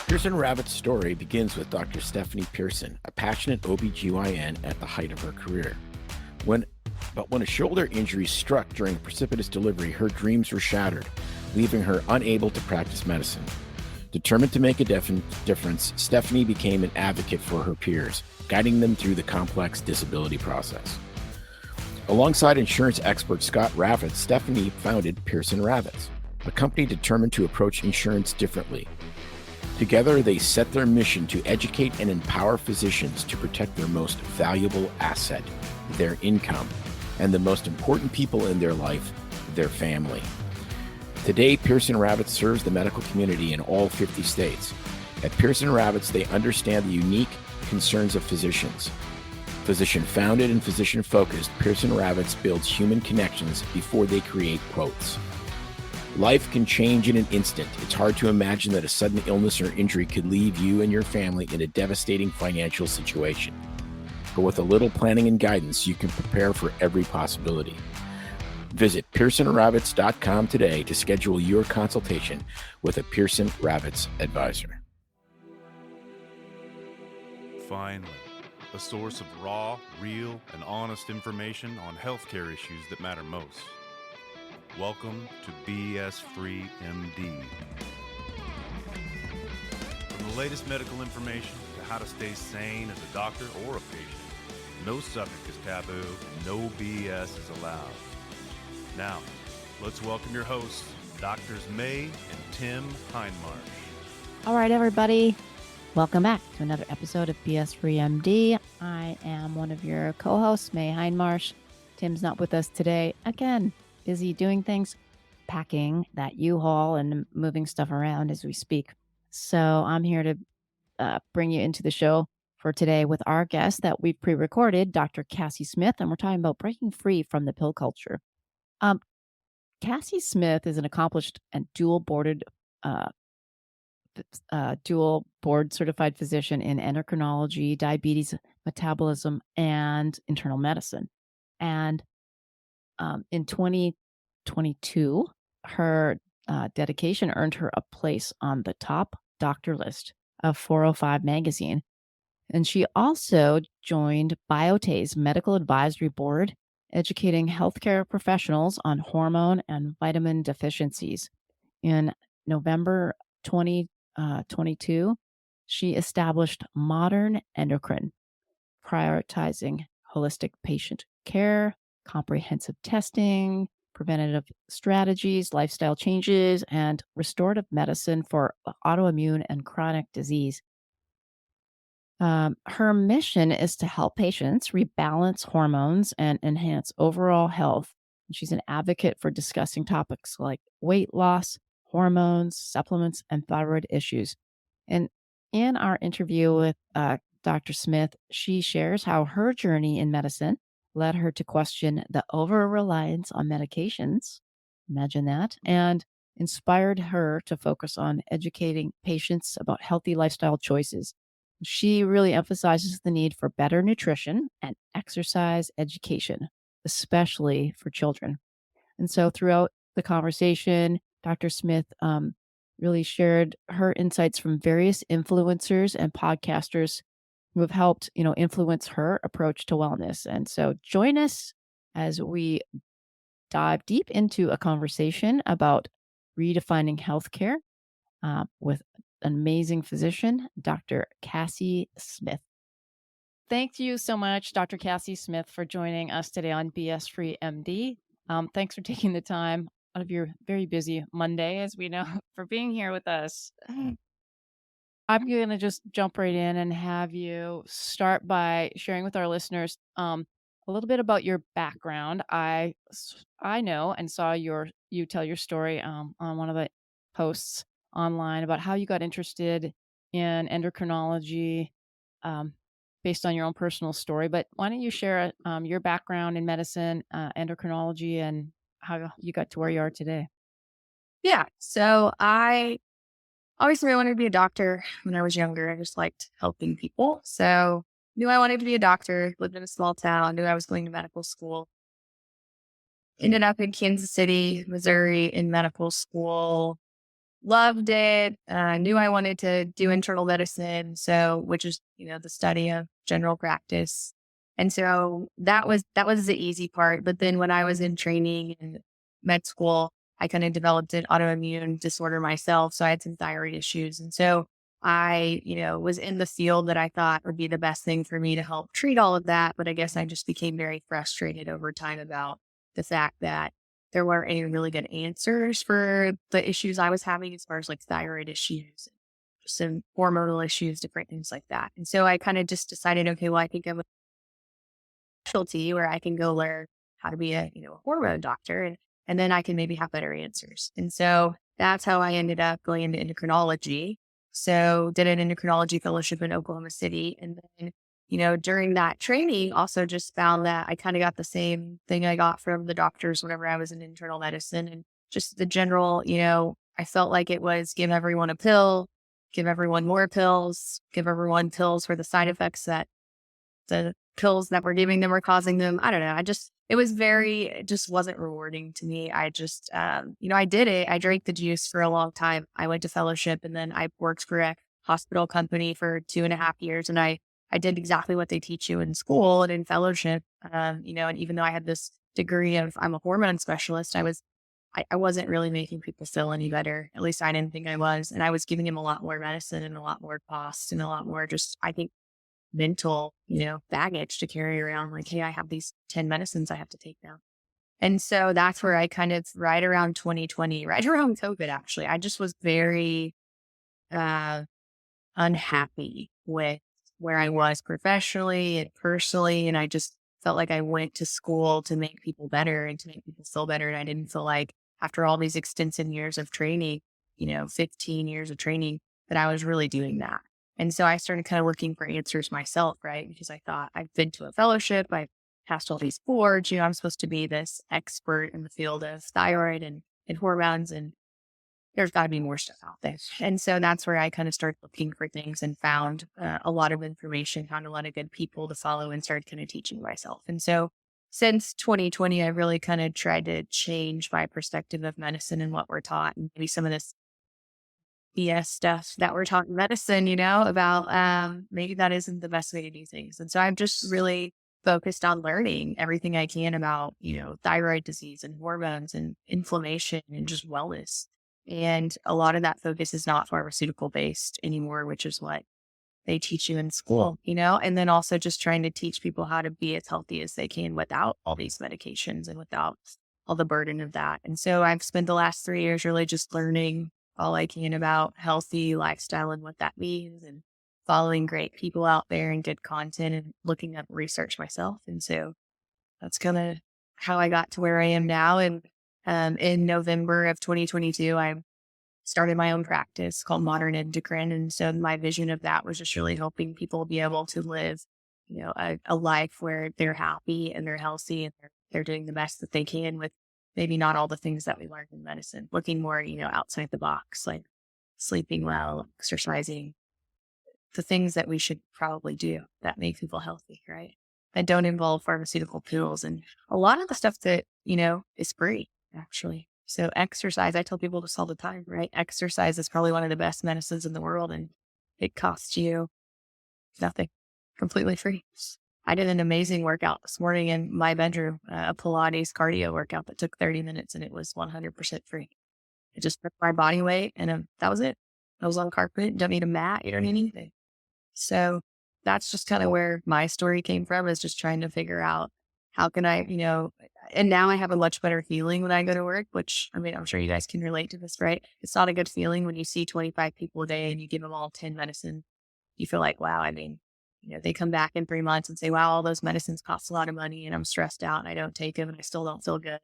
Pearson Rabbit's story begins with Dr. Stephanie Pearson, a passionate OBGYN at the height of her career. When a shoulder injury struck during a precipitous delivery, her dreams were shattered, leaving her unable to practice medicine. Determined to make a difference, Stephanie became an advocate for her peers, guiding them through the complex disability process. Alongside insurance expert Scott Ravitz, Stephanie founded Pearson Ravitz, a company determined to approach insurance differently. Together, they set their mission to educate and empower physicians to protect their most valuable asset, their income, and the most important people in their life, their family. Today, Pearson Ravitz serves the medical community in all 50 states. At Pearson Ravitz, they understand the unique concerns of physicians. Physician-founded and physician-focused, Pearson Ravitz builds human connections before they create quotes. Life can change in an instant. It's hard to imagine that a sudden illness or injury could leave you and your family in a devastating financial situation. But with a little planning and guidance, you can prepare for every possibility. Visit PearsonRavitz.com today to schedule your consultation with a Pearson Ravitz advisor. Finally, a source of raw, real, and honest information on healthcare issues that matter most. Welcome to BS Free MD. From the latest medical information to how to stay sane as a doctor or a patient, no subject is taboo, no BS is allowed. Now, let's welcome your hosts, Doctors May and Tim Hindmarsh. All right, everybody. Welcome back to another episode of BS Free MD. I am one of your co-hosts, May Hindmarsh. Tim's not with us today. Again, busy doing things, packing that U-Haul and moving stuff around as we speak. So I'm here to bring you into the show for today with our guest that we've pre-recorded, Dr. Cassie Smith, and we're talking about breaking free from the pill culture. Cassie Smith is an accomplished and dual board certified physician in endocrinology, diabetes, metabolism, and internal medicine. And in 2022, her dedication earned her a place on the top doctor list of 405 magazine. And she also joined Biote's medical advisory board, educating healthcare professionals on hormone and vitamin deficiencies. In November 2022, she established Modern Endocrine, prioritizing holistic patient care, comprehensive testing, preventative strategies, lifestyle changes, and restorative medicine for autoimmune and chronic disease. Her mission is to help patients rebalance hormones and enhance overall health. She's an advocate for discussing topics like weight loss, hormones, supplements, and thyroid issues. And in our interview with Dr. Smith, she shares how her journey in medicine led her to question the over-reliance on medications, imagine that, and inspired her to focus on educating patients about healthy lifestyle choices. She really emphasizes the need for better nutrition and exercise education, especially for children. And so throughout the conversation, Dr. Smith really shared her insights from various influencers and podcasters who have helped, influence her approach to wellness. And so join us as we dive deep into a conversation about redefining healthcare with an amazing physician, Dr. Cassie Smith. Thank you so much, Dr. Cassie Smith, for joining us today on BS Free MD. Thanks for taking the time out of your very busy Monday, as we know, for being here with us. I'm going to just jump right in and have you start by sharing with our listeners a little bit about your background. I know and saw you tell your story on one of the posts online about how you got interested in endocrinology based on your own personal story. But why don't you share your background in medicine, endocrinology, and how you got to where you are today? Yeah. So I always knew I wanted to be a doctor when I was younger. I just liked helping people. So knew I wanted to be a doctor, lived in a small town, knew I was going to medical school. Ended up in Kansas City, Missouri in medical school. loved it. I knew I wanted to do internal medicine. So, which is, the study of general practice. And so that was the easy part. But then when I was in training in med school, I kind of developed an autoimmune disorder myself. So I had some thyroid issues. And so I, was in the field that I thought would be the best thing for me to help treat all of that. But I guess I just became very frustrated over time about the fact that there weren't any really good answers for the issues I was having as far as like thyroid issues, some hormonal issues, different things like that. And so I kind of just decided, okay, well, I think I'm a specialty where I can go learn how to be a hormone doctor and then I can maybe have better answers. And so that's how I ended up going into endocrinology. So did an endocrinology fellowship in Oklahoma City. And then, during that training, also just found that I kind of got the same thing I got from the doctors whenever I was in internal medicine and just the general, I felt like it was give everyone a pill, give everyone more pills, give everyone pills for the side effects that the pills that we're giving them are causing them. I don't know. It just wasn't rewarding to me. I just, I did it. I drank the juice for a long time. I went to fellowship and then I worked for a hospital company for 2.5 years. And I did exactly what they teach you in school and in fellowship. And even though I had this degree of, I'm a hormone specialist, I wasn't really making people feel any better. At least I didn't think I was. And I was giving them a lot more medicine and a lot more cost and a lot more just, I think, mental, baggage to carry around. Like, hey, I have these 10 medicines I have to take now. And so that's where I kind of right around 2020, right around COVID, actually, I just was very unhappy with where I was professionally and personally. And I just felt like I went to school to make people better and to make people feel better. And I didn't feel like after all these extensive years of training, 15 years of training, that I was really doing that. And so I started kind of looking for answers myself, right? Because I thought I've been to a fellowship, I've passed all these boards, I'm supposed to be this expert in the field of thyroid and hormones, and there's got to be more stuff out there. And so that's where I kind of started looking for things and found a lot of information, found a lot of good people to follow and started kind of teaching myself. And so since 2020, I really kind of tried to change my perspective of medicine and what we're taught and maybe some of this BS stuff that we're taught in medicine, about maybe that isn't the best way to do things. And so I'm just really focused on learning everything I can about, thyroid disease and hormones and inflammation and just wellness. And a lot of that focus is not pharmaceutical based anymore, which is what they teach you in school, and then also just trying to teach people how to be as healthy as they can without all these medications and without all the burden of that. And so I've spent the last 3 years really just learning all I can about healthy lifestyle and what that means and following great people out there and good content and looking up research myself. And so that's kind of how I got to where I am now. And in November of 2022, I started my own practice called Modern Endocrine. And so my vision of that was just really helping people be able to live, a life where they're happy and they're healthy and they're doing the best that they can with maybe not all the things that we learned in medicine, looking more, outside the box, like sleeping well, exercising, the things that we should probably do that make people healthy, right? That don't involve pharmaceutical pills and a lot of the stuff that, is free, actually. So exercise, I tell people this all the time, right? Exercise is probably one of the best medicines in the world and it costs you nothing, completely free. I did an amazing workout this morning in my bedroom, a Pilates cardio workout that took 30 minutes and it was 100% free. It just took my body weight and that was it. I was on carpet, don't need a mat, you don't need anything. So that's just kind of where my story came from, is just trying to figure out how can I, and now I have a much better feeling when I go to work, which I'm sure you guys can relate to this, right? It's not a good feeling when you see 25 people a day and you give them all 10 medicine. You feel like, wow, they come back in 3 months and say, wow, all those medicines cost a lot of money and I'm stressed out and I don't take them and I still don't feel good.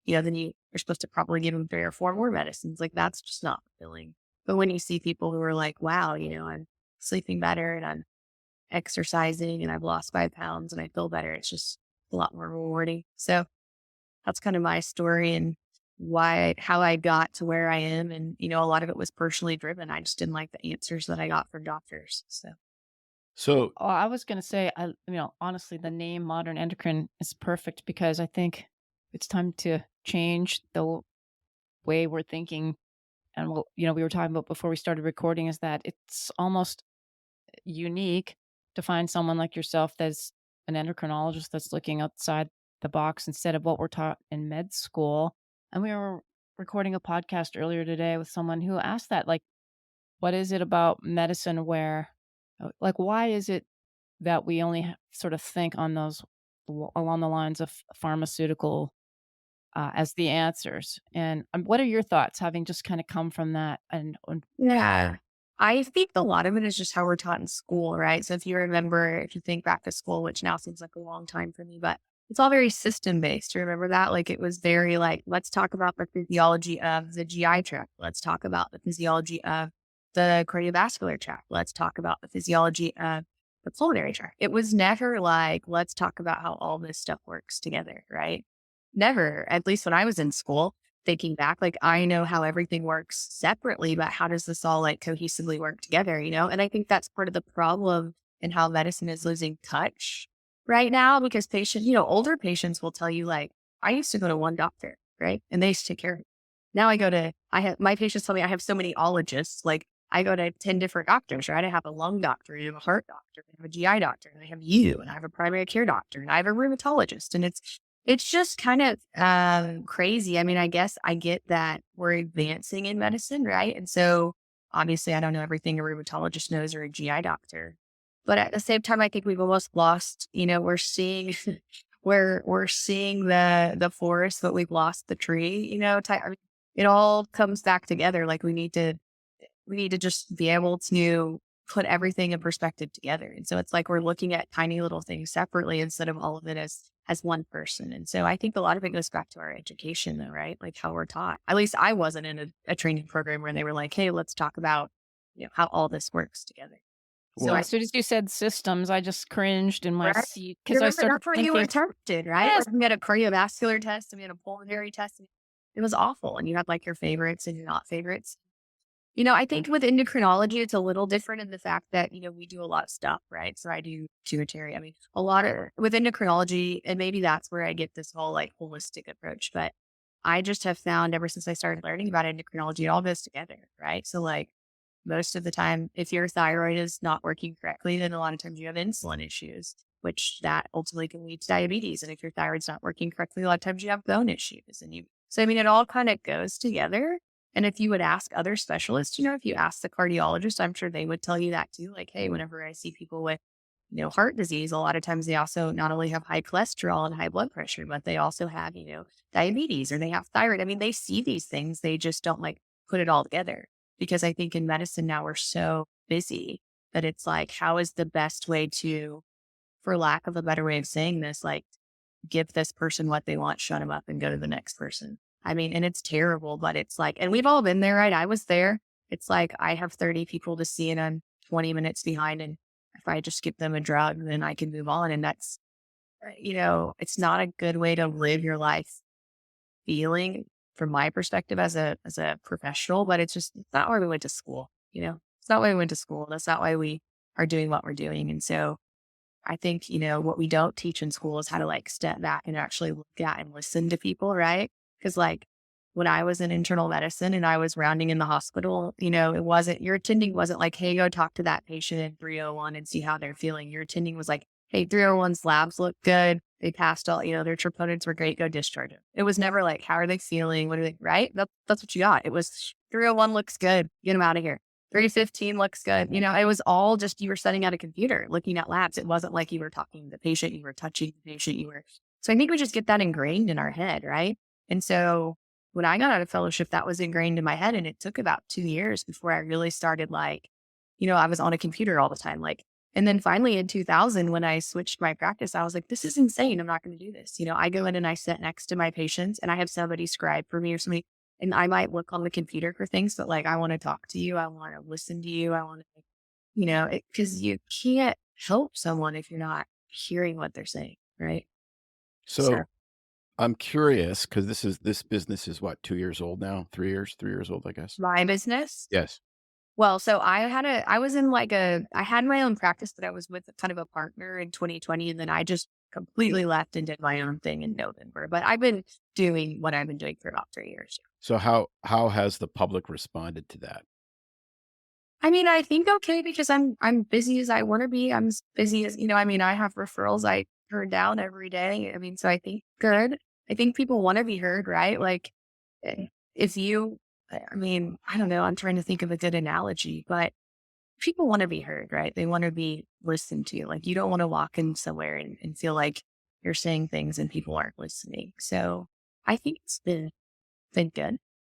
Then you're supposed to probably give them 3 or 4 more medicines. Like that's just not fulfilling. But when you see people who are like, wow, I'm sleeping better and I'm exercising and I've lost 5 pounds and I feel better, it's just a lot more rewarding. So that's kind of my story and how I got to where I am. And, a lot of it was personally driven. I just didn't like the answers that I got from doctors. So, Oh, I was going to say, honestly, the name Modern Endocrine is perfect because I think it's time to change the way we're thinking and we were talking about before we started recording, is that it's almost unique to find someone like yourself that's an endocrinologist that's looking outside the box instead of what we're taught in med school. And we were recording a podcast earlier today with someone who asked that, like, what is it about medicine where, like, why is it that we only sort of think on those along the lines of pharmaceutical as the answers? And what are your thoughts, having just kind of come from that? And Yeah. I think a lot of it is just how we're taught in school, right? So if you think back to school, which now seems like a long time for me, but it's all very system based. Remember that? Like it was very like, let's talk about the physiology of the GI tract. Let's talk about the physiology of the cardiovascular tract. Let's talk about the physiology of the pulmonary tract. It was never like, let's talk about how all this stuff works together, right? Never, at least when I was in school. Thinking back, like I know how everything works separately, but how does this all like cohesively work together, you know? And I think that's part of the problem in how medicine is losing touch right now because older patients will tell you like, I used to go to one doctor, right? And they used to take care of me. Now my patients tell me I have so many ologists, like I go to 10 different doctors, right? I have a lung doctor, I have a heart doctor, I have a GI doctor, and I have you, and I have a primary care doctor, and I have a rheumatologist. And it's just kind of crazy. I mean, I guess I get that we're advancing in medicine, right? And so obviously I don't know everything a rheumatologist knows or a GI doctor. But at the same time, I think we've almost lost, we're seeing we're seeing the forest, but we've lost the tree, I mean, it all comes back together. Like we need to just be able to put everything in perspective together. And so it's like we're looking at tiny little things separately instead of all of it as one person. And so I think a lot of it goes back to our education though, right? Like how we're taught. At least I wasn't in a training program where they were like, hey, let's talk about, how all this works together. so So I as soon as you said systems, I just cringed in my right? seat You because I remember started that's where you were thinking, tempted, right? yes, Like we had a cardiovascular test and we had a pulmonary test. And it was awful. And you had like your favorites and your not favorites. I think with endocrinology, it's a little different in the fact that, we do a lot of stuff, right? So I do pituitary. I mean, a lot of with endocrinology, and maybe that's where I get this whole like holistic approach. But I just have found ever since I started learning about endocrinology, it all goes together, right? So like most of the time, if your thyroid is not working correctly, then a lot of times you have insulin issues, which that ultimately can lead to diabetes. And if your thyroid's not working correctly, a lot of times you have bone issues. So I mean, it all kind of goes together. And if you would ask other specialists, if you ask the cardiologist, I'm sure they would tell you that too. Like, hey, whenever I see people with, heart disease, a lot of times they also not only have high cholesterol and high blood pressure, but they also have, diabetes or they have thyroid. I mean, they see these things. They just don't like put it all together because I think in medicine now we're so busy that it's like, how is the best way to, for lack of a better way of saying this, like give this person what they want, shut them up and go to the next person. I mean, and it's terrible, but it's like, and we've all been there, right? I was there. It's like, I have 30 people to see and I'm 20 minutes behind. And if I just give them a drug, then I can move on. And that's, it's not a good way to live your life feeling from my perspective as a professional, but it's not why we went to school, it's not why we went to school. That's not why we are doing what we're doing. And so I think, what we don't teach in school is how to like step back and actually look at and listen to people, right? Because like when I was in internal medicine and I was rounding in the hospital, your attending wasn't like, hey, go talk to that patient in 301 and see how they're feeling. Your attending was like, hey, 301's labs look good. They passed all, their troponins were great. Go discharge them. It was never like, how are they feeling? What are they, right? That's what you got. It was 301 looks good. Get them out of here. 315 looks good. It was all just, you were setting at a computer, looking at labs. It wasn't like you were talking to the patient, you were touching the patient, so I think we just get that ingrained in our head. Right. And so when I got out of fellowship, that was ingrained in my head. And it took about 2 years before I really started like, I was on a computer all the time. Like, and then finally in 2000, when I switched my practice, I was like, this is insane. I'm not going to do this. I go in and I sit next to my patients and I have somebody scribe for me or somebody. And I might look on the computer for things, but like, I want to talk to you. I want to listen to you. I want to, because you can't help someone if you're not hearing what they're saying. Right. So I'm curious because this business is what, 2 years old now? 3 years old, I guess. My business. Yes. Well, so I had my own practice, but I was with kind of a partner in 2020. And then I just completely left and did my own thing in November. But I've been doing what I've been doing for about 3 years. So how has the public responded to that? I mean, I think okay because I'm busy as I want to be. I'm as busy as I mean, I have referrals I turn down every day. I mean, so I think good. I think people want to be heard, right? Like, if you, I mean, I don't know. I'm trying to think of a good analogy, but people want to be heard, right? They want to be listened to. Like, you don't want to walk in somewhere and feel like you're saying things and people aren't listening. So I think it's been good.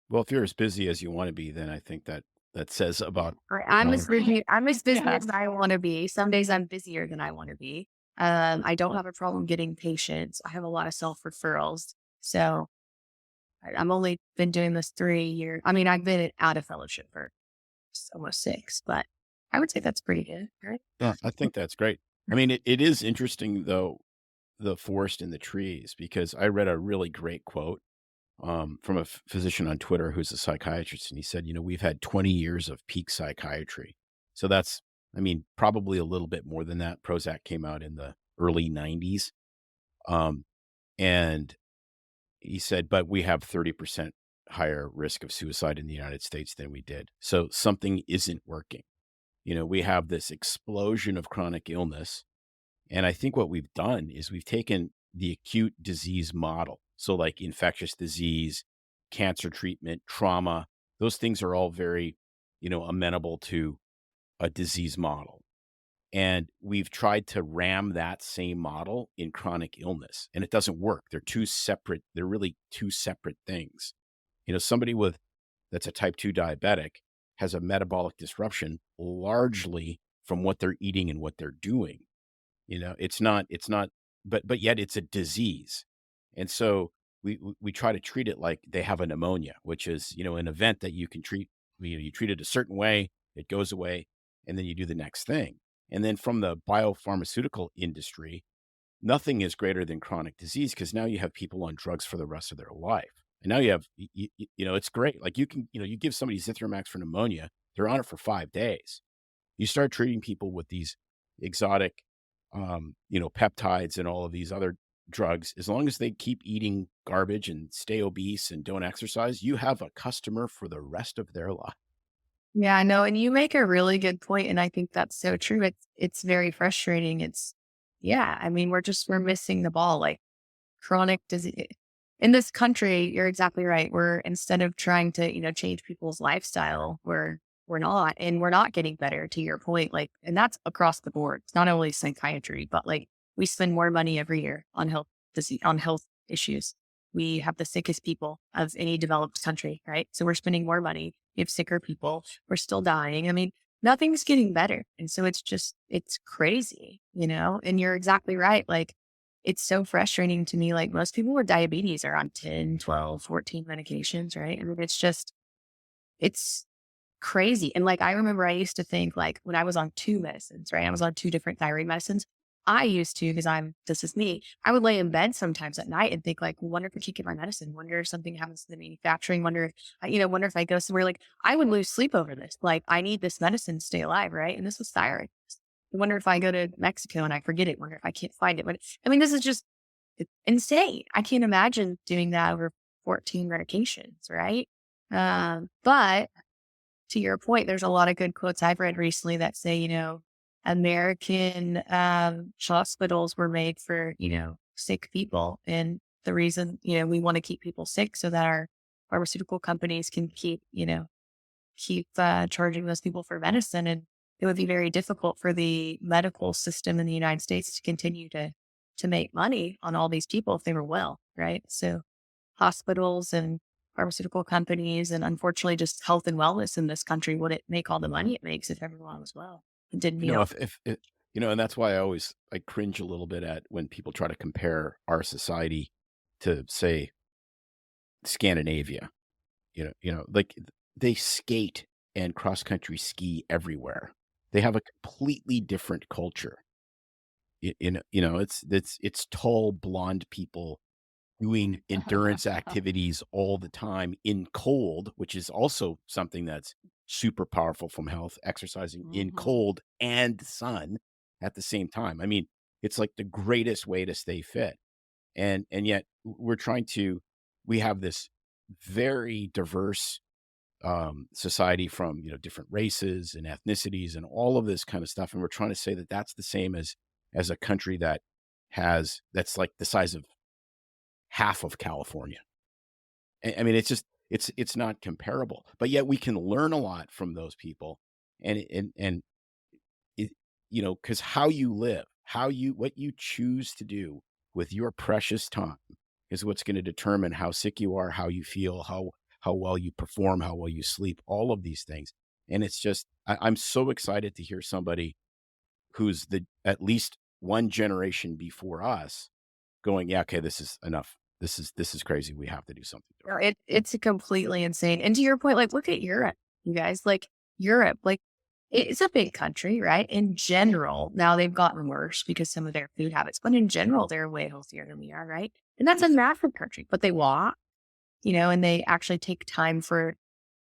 Well, if you're as busy as you want to be, then I think that says about Right. well, I'm as busy Yeah. as I want to be. Some days I'm busier than I want to be. I don't have a problem getting patients. I have a lot of self referrals. So I'm only been doing this 3 years. I mean, I've been out of fellowship for almost 6, but I would say that's pretty good, right? yeah, I think that's great. I mean, it is interesting though, the forest and the trees, because I read a really great quote from a physician on Twitter who's a psychiatrist, and he said, we've had 20 years of peak psychiatry. So that's, I mean, probably a little bit more than that. Prozac came out in the early 90s. Um, and he said, but we have 30% higher risk of suicide in the United States than we did. So something isn't working. We have this explosion of chronic illness. And I think what we've done is we've taken the acute disease model. So, like infectious disease, cancer treatment, trauma, those things are all very, amenable to a disease model. And we've tried to ram that same model in chronic illness, and it doesn't work. They're really two separate things. Somebody that's a type 2 diabetic has a metabolic disruption largely from what they're eating and what they're doing. It's not, but yet it's a disease. And so we try to treat it like they have a pneumonia, which is, an event that you can treat. You treat it a certain way, it goes away, and then you do the next thing. And then from the biopharmaceutical industry, nothing is greater than chronic disease, because now you have people on drugs for the rest of their life. And now you have, it's great. Like you give somebody Zithromax for pneumonia, they're on it for 5 days. You start treating people with these exotic, peptides and all of these other drugs, as long as they keep eating garbage and stay obese and don't exercise, you have a customer for the rest of their life. Yeah, I know. And you make a really good point, and I think that's so true. It's very frustrating. Yeah, I mean, we're missing the ball. Like chronic disease in this country, you're exactly right. We're instead of trying to, change people's lifestyle, we're not getting better to your point. Like, and that's across the board. It's not only psychiatry, but like we spend more money every year on health issues. We have the sickest people of any developed country, right? So we're spending more money. We have sicker people. We're still dying. I mean, nothing's getting better. And so it's crazy, and you're exactly right. Like, it's so frustrating to me. Like most people with diabetes are on 10, 12, 14 medications, right? I mean, it's crazy. And like, I remember I used to think like when I was on 2 medicines, right? I was on 2 different thyroid medicines. I used to, because this is me. I would lay in bed sometimes at night and think like, wonder if I keep get my medicine. Wonder if something happens to the manufacturing. Wonder if I go somewhere. Like I would lose sleep over this. Like I need this medicine to stay alive, right? And this was thyroid. I wonder if I go to Mexico and I forget it. Wonder if I can't find it. But I mean, this is just it's insane. I can't imagine doing that over 14 medications, right? But to your point, there's a lot of good quotes I've read recently that say, American hospitals were made for, sick people. And the reason, we want to keep people sick so that our pharmaceutical companies can keep charging those people for medicine. And it would be very difficult for the medical system in the United States to continue to make money on all these people if they were well, right? So hospitals and pharmaceutical companies and unfortunately just health and wellness in this country wouldn't make all the money it makes if everyone was well. It didn't, And that's why I cringe a little bit at when people try to compare our society to, say, Scandinavia. Like they skate and cross country ski everywhere. They have a completely different culture. It's tall blonde people doing endurance activities all the time in cold, which is also something that's super powerful from health, exercising in cold and sun at the same time. I mean, it's like the greatest way to stay fit. And yet we have very diverse society from, different races and ethnicities and all of this kind of stuff. And we're trying to say that that's the same as a country that's like the size of half of California. I mean, it's just it's not comparable, but yet we can learn a lot from those people, and it, because how you live, what you choose to do with your precious time is what's going to determine how sick you are, how you feel, how well you perform, how well you sleep, all of these things. And it's just I'm so excited to hear somebody who's the at least one generation before us going, yeah, okay, this is enough. This is crazy. We have to do something Or different. it's completely insane. And to your point, like, look at Europe, you guys, like Europe, like it's a big country, right? In general, now they've gotten worse because some of their food habits, but in general, they're way healthier than we are, right? And that's a massive country, but they walk, and they actually take time for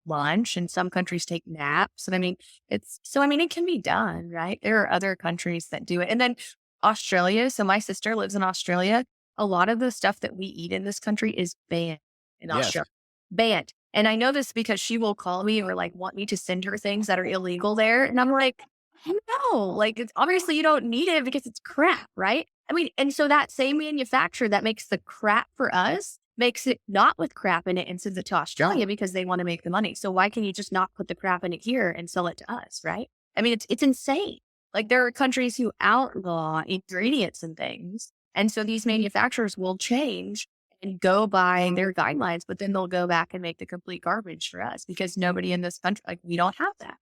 lunch, and some countries take naps. And I mean, it can be done, right? There are other countries that do it. And then Australia. So my sister lives in Australia. A lot of the stuff that we eat in this country is banned in Yes. Australia. Banned. And I know this because she will call me or like want me to send her things that are illegal there. And I'm like, no, like it's obviously you don't need it because it's crap, right? I mean, and so that same manufacturer that makes the crap for us makes it not with crap in it and sends it to Australia because they want to make the money. So why can you just not put the crap in it here and sell it to us, right? I mean, it's insane. Like there are countries who outlaw ingredients and things. And so these manufacturers will change and go by their guidelines, but then they'll go back and make the complete garbage for us because nobody in this country, like we don't have that.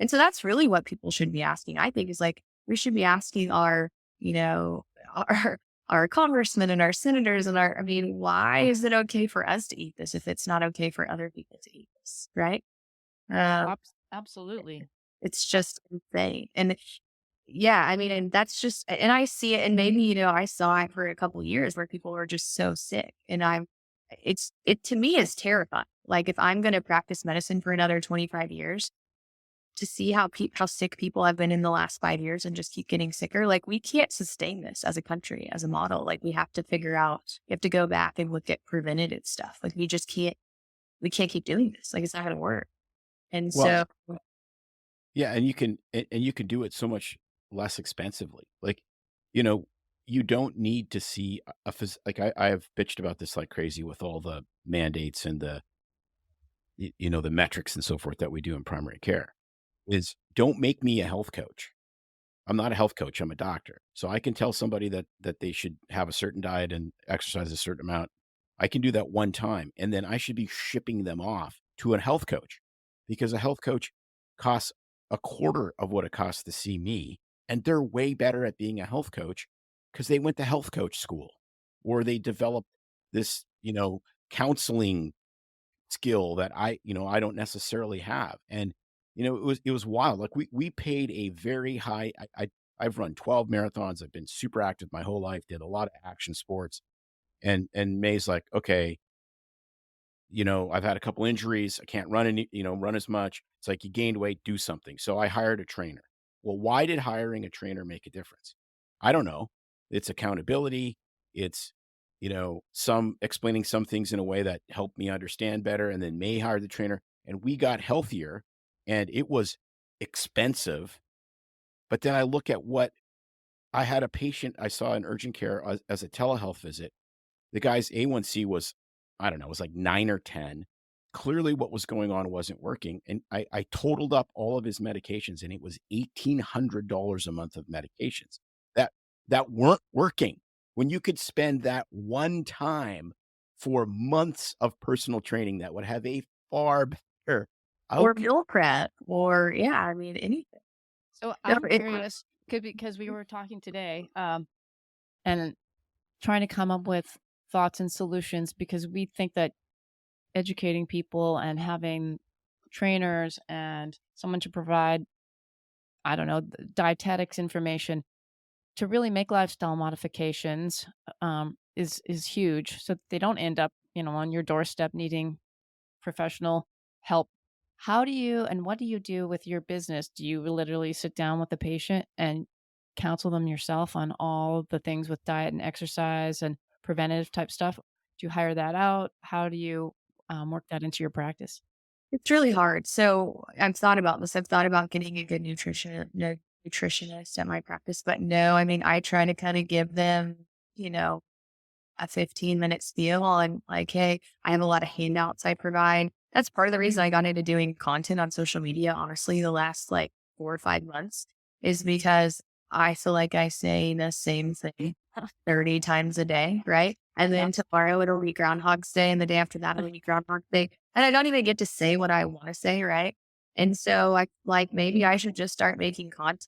And so that's really what people should be asking, I think, is like, we should be asking you know, our, our congressmen and our senators I mean, why is it okay for us to eat this if it's not okay for other people to eat this? Right. Um, Absolutely. it's just insane. And yeah, I mean, and that's just, and I see it, and maybe, I saw it for a couple years where people were just so sick. And it to me is terrifying. Like if I'm going to practice medicine for another 25 years, to see how sick people have been in the last 5 years and just keep getting sicker, like we can't sustain this as a country, as a model. Like we have to we have to go back and look at preventative stuff. Like we can't keep doing this. Like it's not going to work. And Well, so, yeah, and you can do it so much less expensively. Like, you know, you don't need to see like I have bitched about this like crazy with all the mandates and the metrics and so forth that we do in primary care. Is don't make me a health coach. I'm not a health coach, I'm a doctor. So I can tell somebody that they should have a certain diet and exercise a certain amount. I can do that one time, and then I should be shipping them off to a health coach because a health coach costs a quarter of what it costs to see me, and they're way better at being a health coach because they went to health coach school or they developed this, counseling skill that I don't necessarily have. And it was wild. Like we paid a very high. I've run 12 marathons. I've been super active my whole life. Did a lot of action sports. And May's like, okay, I've had a couple injuries. I can't run as much. It's like you gained weight, do something. So I hired a trainer. Well, why did hiring a trainer make a difference? I don't know. It's accountability. It's, some explaining some things in a way that helped me understand better. And then May hired the trainer and we got healthier and it was expensive. But then I look at what I had a patient I saw in urgent care as a telehealth visit. The guy's A1C was, I don't know, it was like 9 or 10. Clearly what was going on wasn't working. And I totaled up all of his medications and it was $1,800 a month of medications that weren't working when you could spend that one time for months of personal training that would have a far better or outcome. meal prep, or yeah, I mean, anything. So No, I'm curious, because we were talking today, and trying to come up with thoughts and solutions because we think that educating people and having trainers and someone to provide, I don't know, dietetics information to really make lifestyle modifications is huge, so that they don't end up, on your doorstep needing professional help. How do you and what do you do with your business? Do you literally sit down with the patient and counsel them yourself on all the things with diet and exercise and preventative type stuff? Do you hire that out? How do you work that into your practice? It's really hard. So I've thought about this. I've thought about getting a good nutritionist at my practice, but no, I mean, I try to kind of give them, you know, a 15-minute spiel on like, hey, I have a lot of handouts I provide. That's part of the reason I got into doing content on social media, honestly, the last like 4 or 5 months is because I feel like I say the same thing 30 times a day, right? And then tomorrow it'll be Groundhog's Day, and the day after that it'll be Groundhog's Day. And I don't even get to say what I want to say, right? And so I like maybe I should just start making content,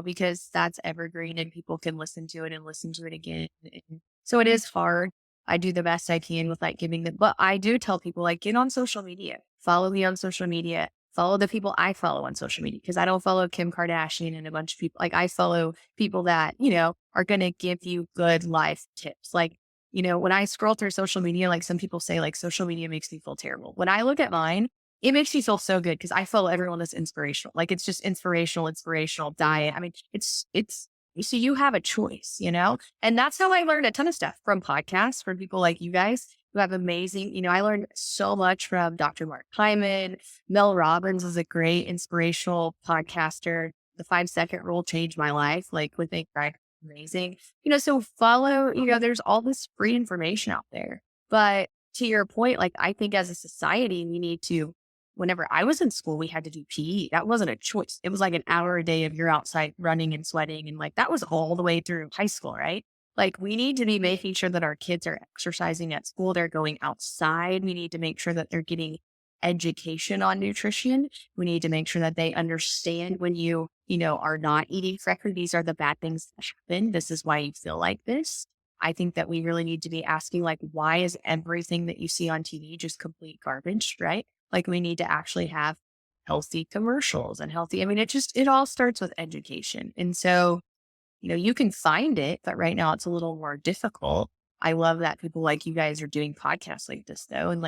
because that's evergreen and people can listen to it and listen to it again. And so it is hard. I do the best I can with like giving them, but I do tell people like get on social media, follow me on social media, follow the people I follow on social media because I don't follow Kim Kardashian and a bunch of people. Like I follow people that, are going to give you good life tips. Like, when I scroll through social media, like some people say like social media makes me feel terrible. When I look at mine, it makes me feel so good because I follow everyone that's inspirational. Like it's just inspirational diet. I mean, it's so you have a choice, and that's how I learned a ton of stuff from podcasts, from people like you guys who have amazing, I learned so much from Dr. Mark Hyman. Mel Robbins is a great inspirational podcaster. The 5-second rule changed my life, like with Integrative, amazing. So follow, there's all this free information out there. But to your point, like I think as a society, we need to, whenever I was in school, we had to do PE. That wasn't a choice. It was like an hour a day of you're outside running and sweating. And like that was all the way through high school, right? Like we need to be making sure that our kids are exercising at school. They're going outside. We need to make sure that they're getting education on nutrition. We need to make sure that they understand when you are not eating correctly. These are the bad things that happen. This is why you feel like this. I think that we really need to be asking like, why is everything that you see on TV just complete garbage, right? Like we need to actually have healthy commercials and healthy, it all starts with education. And so, you can find it, but right now it's a little more difficult. I love that people like you guys are doing podcasts like this though. And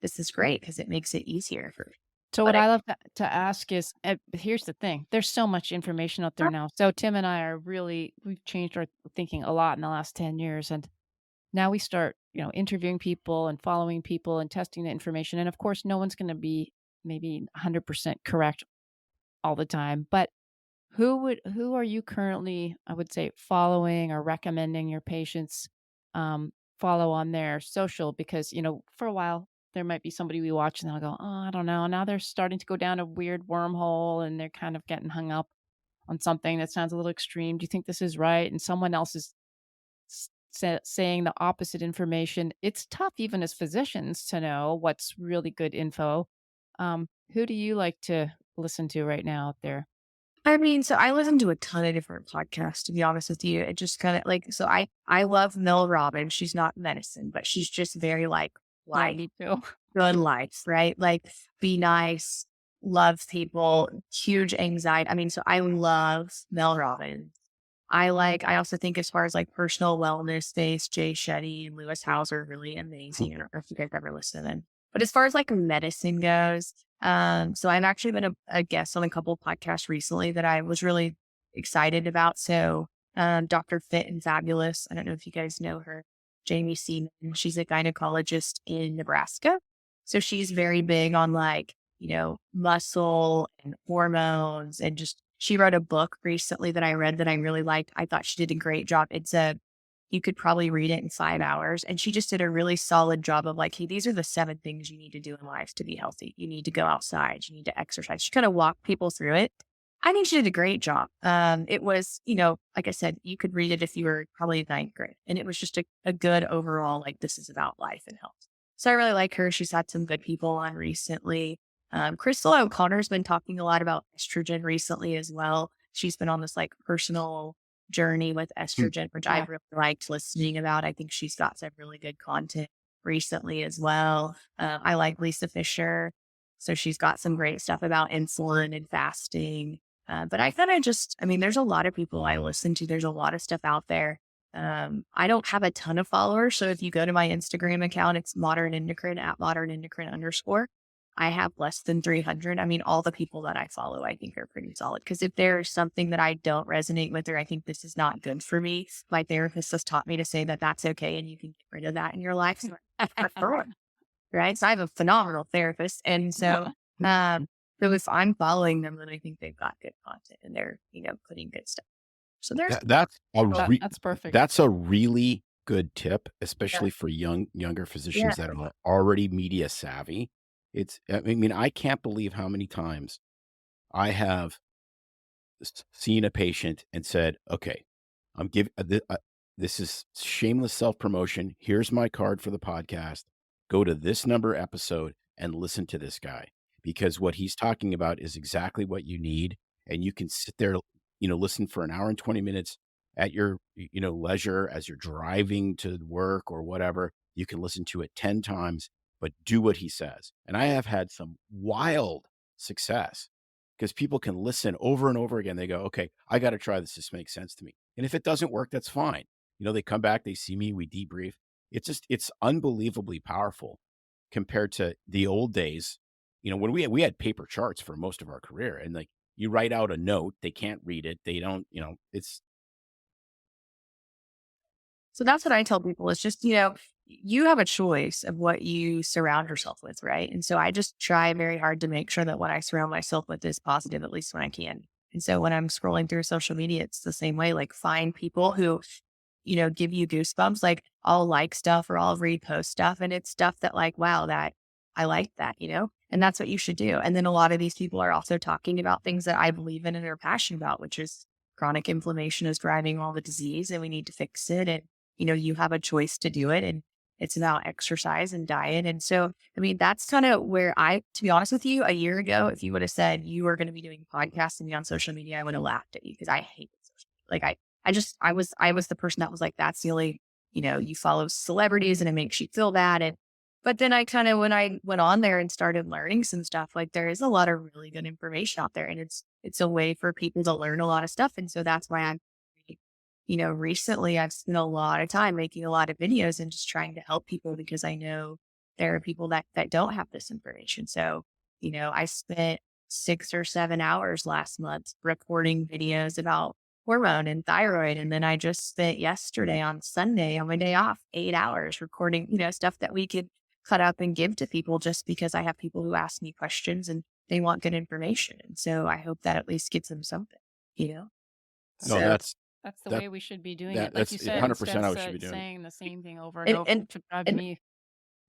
this is great because it makes it easier for. So what I love to ask is, here's the thing, there's so much information out there now. So Tim and I we've changed our thinking a lot in the last 10 years. And now we start, interviewing people and following people and testing the information. And of course, no one's going to be maybe 100% correct all the time. But who are you currently, I would say, following or recommending your patients follow on their social? Because, for a while, there might be somebody we watch and they'll go, oh, I don't know. Now they're starting to go down a weird wormhole and they're kind of getting hung up on something that sounds a little extreme. Do you think this is right? And someone else is saying the opposite information. It's tough even as physicians to know what's really good info. Who do you like to listen to right now out there? So I listen to a ton of different podcasts, to be honest with you. It just kind of like, so I love Mel Robbins. She's not medicine, but she's just very like Me too. good life, right? Like be nice, love people, huge anxiety. So I love Mel Robbins. I also think as far as like personal wellness space, Jay Shetty and Lewis Howes are really amazing. I don't know if you guys ever listen to them. But as far as like medicine goes, so I've actually been a guest on a couple of podcasts recently that I was really excited about. So Dr. Fit and Fabulous, I don't know if you guys know her, Jamie Seaman. She's a gynecologist in Nebraska. So she's very big on like, muscle and hormones and just, she wrote a book recently that I read that I really liked. I thought she did a great job. You could probably read it in 5 hours. And she just did a really solid job of like, hey, these are the 7 things you need to do in life to be healthy. You need to go outside. You need to exercise. She kind of walked people through it. I think she did a great job. It was, like I said, you could read it if you were probably in 9th grade. And it was just a good overall, like this is about life and health. So I really like her. She's had some good people on recently. Crystal O'Connor's been talking a lot about estrogen recently as well. She's been on this like personal journey with estrogen, which I really liked listening about. I think she's got some really good content recently as well. I like Lisa Fisher. So she's got some great stuff about insulin and fasting. But I kind of just, there's a lot of people I listen to. There's a lot of stuff out there. I don't have a ton of followers. So if you go to my Instagram account, it's modern endocrine at modern endocrine _. I have less than 300. All the people that I follow, I think are pretty solid. Because if there's something that I don't resonate with, or I think this is not good for me, my therapist has taught me to say that that's okay and you can get rid of that in your life. So I prefer it. right? So I have a phenomenal therapist. And so if I'm following them, then I think they've got good content and they're, putting good stuff. So there's, That, that's a That's perfect. that's a really good tip, yeah, especially for younger yeah. physicians that are already media savvy. I mean, I can't believe how many times I have seen a patient and said, "Okay, I'm giving this is shameless self promotion. Here's my card for the podcast. Go to this number episode and listen to this guy because what he's talking about is exactly what you need, and you can sit there, listen for an hour and 20 minutes at your leisure as you're driving to work or whatever. You can listen to it 10 times, but do what he says." And I have had some wild success because people can listen over and over again. They go, "Okay, I got to try this. This makes sense to me." And if it doesn't work, that's fine. They come back, they see me, we debrief. It's unbelievably powerful compared to the old days. When we had paper charts for most of our career, and like you write out a note, they can't read it. They don't, it's So that's what I tell people is just, you have a choice of what you surround yourself with, right? And so I just try very hard to make sure that what I surround myself with is positive, at least when I can. And so when I'm scrolling through social media, it's the same way. Like find people who, give you goosebumps. Like I'll like stuff or I'll repost stuff. And it's stuff that like, wow, that I like that, and that's what you should do. And then a lot of these people are also talking about things that I believe in and are passionate about, which is chronic inflammation is driving all the disease and we need to fix it. And you have a choice to do it. And it's about exercise and diet. And so, I mean, that's kind of where to be honest with you, a year ago, if you would have said you were going to be doing podcasts and be on social media, I would have laughed at you because I hate social media. Like I was the person that was like, that's the only, you follow celebrities and it makes you feel bad. But then when I went on there and started learning some stuff, like there is a lot of really good information out there and it's a way for people to learn a lot of stuff. And so that's why recently I've spent a lot of time making a lot of videos and just trying to help people because I know there are people that don't have this information. So, I spent 6 or 7 hours last month recording videos about hormone and thyroid. And then I just spent yesterday on Sunday on my day off, 8 hours recording, stuff that we could cut up and give to people just because I have people who ask me questions and they want good information. And so I hope that at least gives them something, you know? no, So, That's the that way we should be doing it. Like that's you said, 100% instead how of we should be doing it. saying the same thing over and and, over, and, which drives and me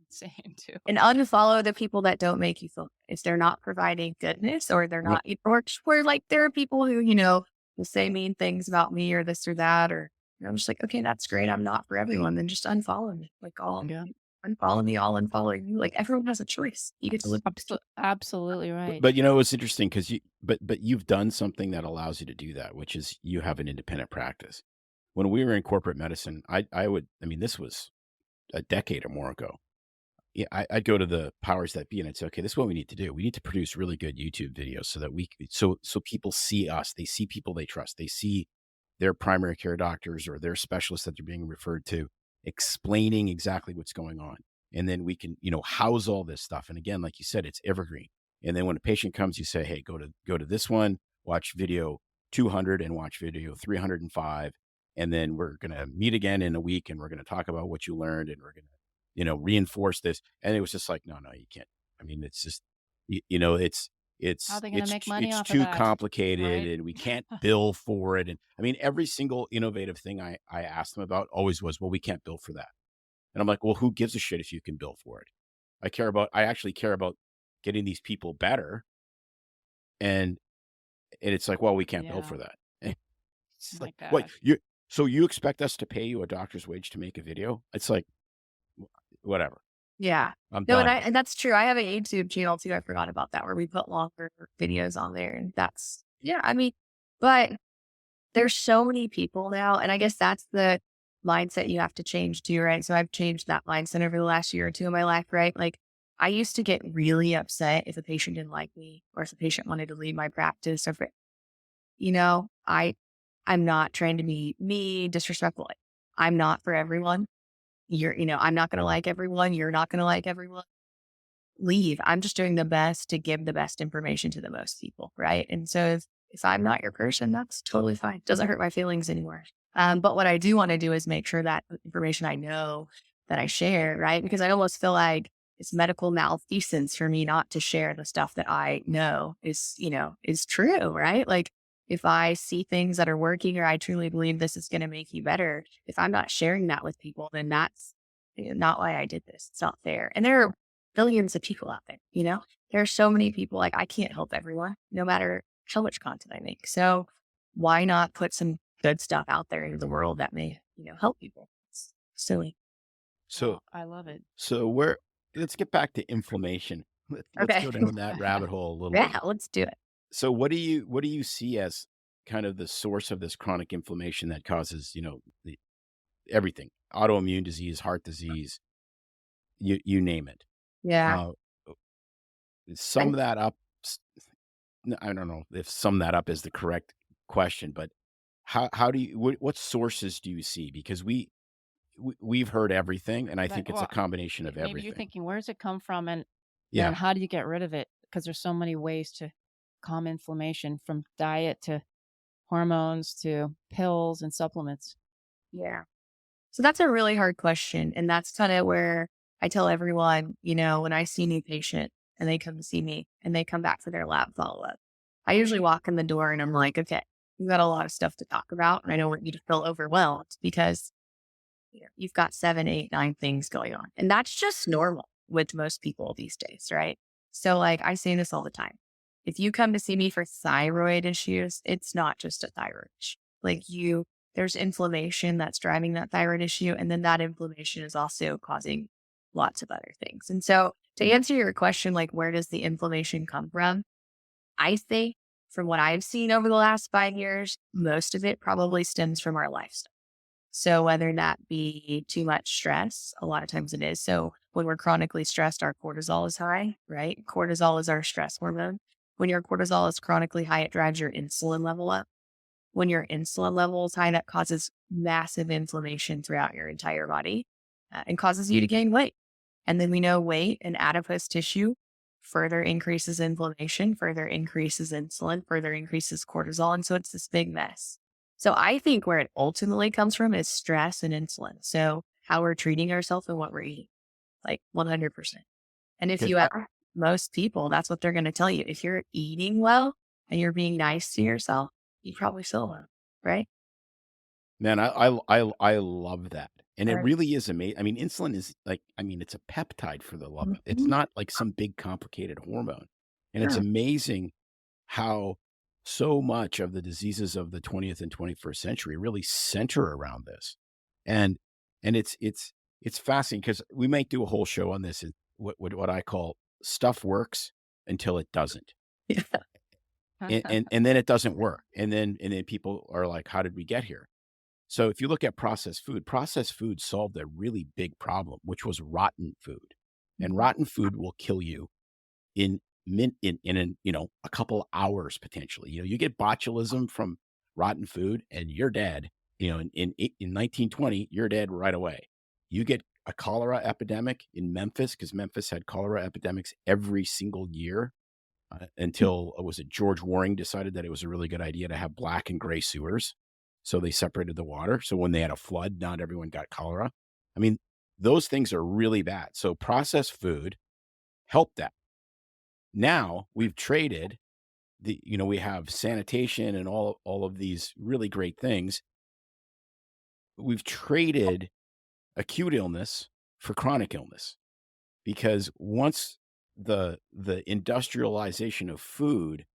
insane too. and unfollow the people that don't make you feel if they're not providing goodness or they're Yep. not or like there are people who will say mean things about me or this or that or I'm just like, okay, that's great, I'm not for everyone, then just unfollow me. Like all Yeah, unfollow me, all unfollow you. Like everyone has a choice, you get to live. absolutely But, right. but it's interesting because but you've done something that allows you to do that, which is you have an independent practice. When we were in corporate medicine, I mean, this was a decade or more ago. Yeah, I'd go to the powers that be and I'd say, okay, this is what we need to do. We need to produce really good YouTube videos so that so people see us. They see people they trust. They see their primary care doctors or their specialists that they're being referred to explaining exactly what's going on. And then we can, house all this stuff. And again, like you said, it's evergreen. And then when a patient comes, you say, hey, go to this one, watch video 200 and watch video 305. And then we're going to meet again in a week and we're going to talk about what you learned and we're going to reinforce this. And it was just like, no, you can't. I mean, it's just, How are they going to make money it's off of too that? complicated Right? and we can't bill for it. And I mean, every single innovative thing I asked them about always was, well, we can't bill for that. And I'm like, well, who gives a shit if you can bill for it? I actually care about getting these people better. And it's like, well, we can't bill Yeah. for that. It's My like, what gosh. so you expect us to pay you a doctor's wage to make a video? It's like, whatever. Yeah. I'm No, done. and that's true. I have a YouTube channel too. I forgot about that where we put longer videos on there. And that's, yeah, I mean, but there's so many people now. And I guess that's the mindset you have to change too, right? So I've changed that mindset over the last year or two of my life, right? Like I used to get really upset if a patient didn't like me or if a patient wanted to leave my practice or if, I'm not trying to be me, disrespectful. Like, I'm not for everyone. I'm not going to like everyone. You're not going to like everyone. Leave. I'm just doing the best to give the best information to the most people. Right. And so if I'm not your person, that's totally fine. Doesn't hurt my feelings anymore. But what I do want to do is make sure that the information I know that I share, right? Because I almost feel like it's medical malfeasance for me not to share the stuff that I know is true, right? Like if I see things that are working or I truly believe this is going to make you better, if I'm not sharing that with people, then that's not why I did this. It's not fair. And there are billions of people out there. There are so many people, like I can't help everyone, no matter how much content I make. So why not put some good stuff out there into the world that may, help people? It's silly. So, I love it. let's get back to inflammation. Let's Okay. go down that rabbit hole a little Yeah, bit. let's do it. So what do you see as kind of the source of this chronic inflammation that causes, everything, autoimmune disease, heart disease, you name it. Yeah. Uh, sum that up. I don't know if sum that up is the correct question, but how do you, what sources do you see? Because we've heard everything, and I think it's a combination of maybe everything. you're thinking, where does it come from? And Yeah. then how do you get rid of it? Because there's so many ways to calm inflammation, from diet to hormones to pills and supplements. Yeah. So that's a really hard question. And that's kind of where I tell everyone, when I see a new patient and they come to see me and they come back for their lab follow up, I usually walk in the door and I'm like, okay, we've got a lot of stuff to talk about. And I don't want you to feel overwhelmed because you've got 7, 8, 9 things going on. And that's just normal with most people these days, right? So like I say this all the time. If you come to see me for thyroid issues, it's not just a thyroid issue. Like there's inflammation that's driving that thyroid issue. And then that inflammation is also causing lots of other things. And so to answer your question, like where does the inflammation come from? I think from what I've seen over the last 5 years, most of it probably stems from our lifestyle. So whether that be too much stress, a lot of times it is. So when we're chronically stressed, our cortisol is high, right? Cortisol is our stress hormone. When your cortisol is chronically high, it drives your insulin level up. When your insulin level is high, that causes massive inflammation throughout your entire body and causes you to gain weight. And then we know weight and adipose tissue further increases inflammation, further increases insulin, further increases cortisol. And so it's this big mess. So I think where it ultimately comes from is stress and insulin. So how we're treating ourselves and what we're eating, like 100%. And if you ask most people, that's what they're going to tell you. If you're eating well and you're being nice to yourself, you probably feel well, right? Man, I love that. And it Right. really is amazing. I mean, insulin is it's a peptide, for the love of it. It's not like some big complicated hormone. And it's Sure. amazing how so much of the diseases of the 20th and 21st century really center around this. And it's fascinating because we might do a whole show on this. What I call stuff works until it doesn't. Yeah. And then it doesn't work. And then people are like, how did we get here? So if you look at processed food solved a really big problem, which was rotten food. And rotten food will kill you in a couple hours potentially. You get botulism from rotten food and you're dead. In 1920, you're dead right away. You get a cholera epidemic in Memphis, because Memphis had cholera epidemics every single year until was it George Waring decided that it was a really good idea to have black and gray sewers. So they separated the water. So when they had a flood, not everyone got cholera. I mean, those things are really bad. So processed food helped that. Now we've traded we have sanitation and all of these really great things. We've traded acute illness for chronic illness, because once the industrialization of food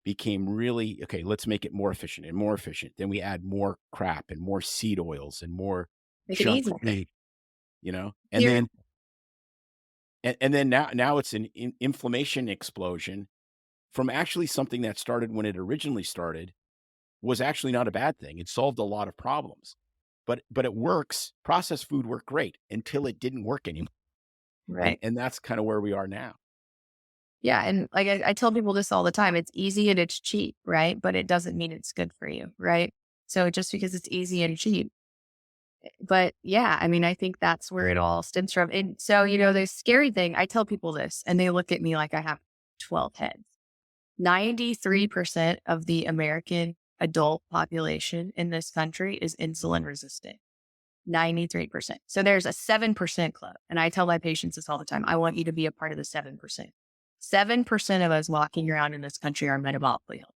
became really, okay, let's make it more efficient and more efficient. Then we add more crap and more seed oils and more Make it junk easy. food, and Here- then now it's an inflammation explosion from actually something that started when it originally started was actually not a bad thing. It solved a lot of problems, but it works. Processed food worked great until it didn't work anymore. Right. And that's kind of where we are now. Yeah. And like I tell people this all the time, it's easy and it's cheap, right? But it doesn't mean it's good for you, right? So just because it's easy and cheap. But yeah, I think that's where it all stems from. And so, the scary thing, I tell people this and they look at me like I have 12 heads. 93% of the American adult population in this country is insulin resistant. 93%. So there's a 7% club. And I tell my patients this all the time. I want you to be a part of the 7%. 7% of us walking around in this country are metabolically healthy.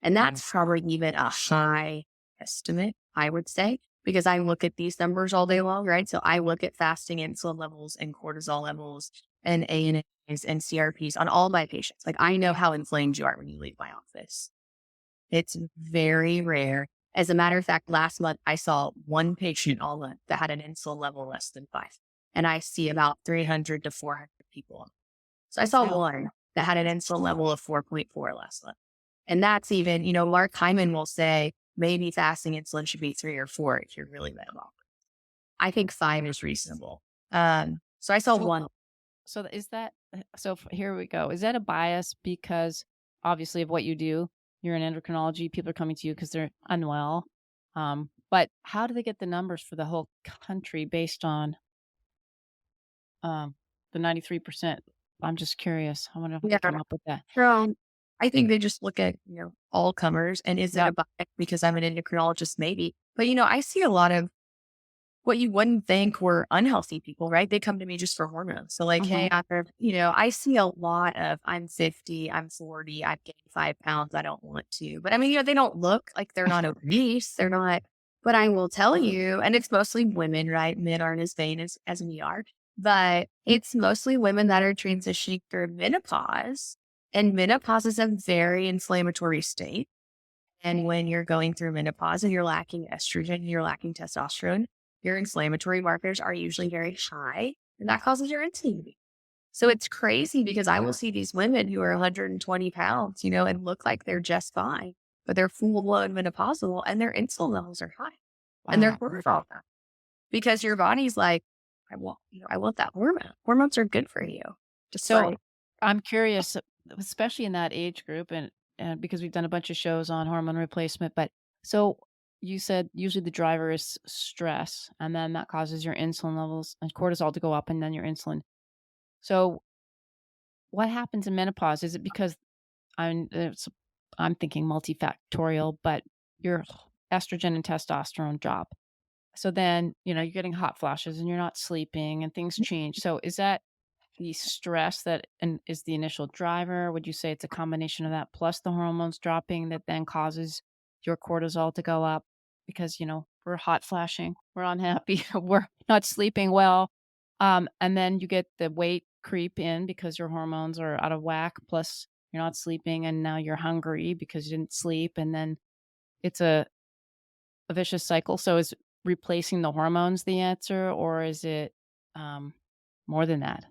And that's probably even a high estimate, I would say, because I look at these numbers all day long, right? So I look at fasting insulin levels and cortisol levels and ANAs and CRPs on all my patients. Like, I know how inflamed you are when you leave my office. It's very rare. As a matter of fact, last month, I saw one patient all month that had an insulin level less than 5. And I see about 300 to 400 people. So I saw one that had an insulin level of 4.4 last month. And that's even, Mark Hyman will say maybe fasting insulin should be 3 or 4 if you're really metabolic. I think 5 is reasonable. So I saw one. So here we go. Is that a bias because obviously of what you do? You're in endocrinology. People are coming to you because they're unwell. But how do they get the numbers for the whole country based on the 93%? I'm just curious. I wonder if they come up with that. I think they just look at, all comers. And is it a bias because I'm an endocrinologist? Maybe. But, I see a lot of what you wouldn't think were unhealthy people, right? They come to me just for hormones. So like, hey, I see a lot of, I'm 50, I'm 40, I've gained 5 pounds. I don't want to. But I mean, they don't look like they're not obese. They're not, but I will tell you, and it's mostly women, right? Men aren't as vain as we are, but it's mostly women that are transitioning through menopause. And menopause is a very inflammatory state. And when you're going through menopause and you're lacking estrogen, and you're lacking testosterone, your inflammatory markers are usually very high, and that causes your insulin to be. So it's crazy because I will see these women who are 120 pounds, and look like they're just fine, but they're full-blown menopausal and their insulin levels are high. Wow. And they're cortisol because your body's like, I want that hormone. Hormones are good for you. I'm curious, especially in that age group, and because we've done a bunch of shows on hormone replacement, but so you said usually the driver is stress, and then that causes your insulin levels and cortisol to go up, and then your insulin. So what happens in menopause? Is it because I'm thinking multifactorial, but your estrogen and testosterone drop? So then, you're getting hot flashes and you're not sleeping and things change. So is that the stress that is the initial driver? Would you say it's a combination of that plus the hormones dropping that then causes your cortisol to go up? Because, we're hot flashing, we're unhappy, we're not sleeping well. And then you get the weight creep in because your hormones are out of whack, plus you're not sleeping and now you're hungry because you didn't sleep. And then it's a vicious cycle. So is replacing the hormones the answer, or is it more than that?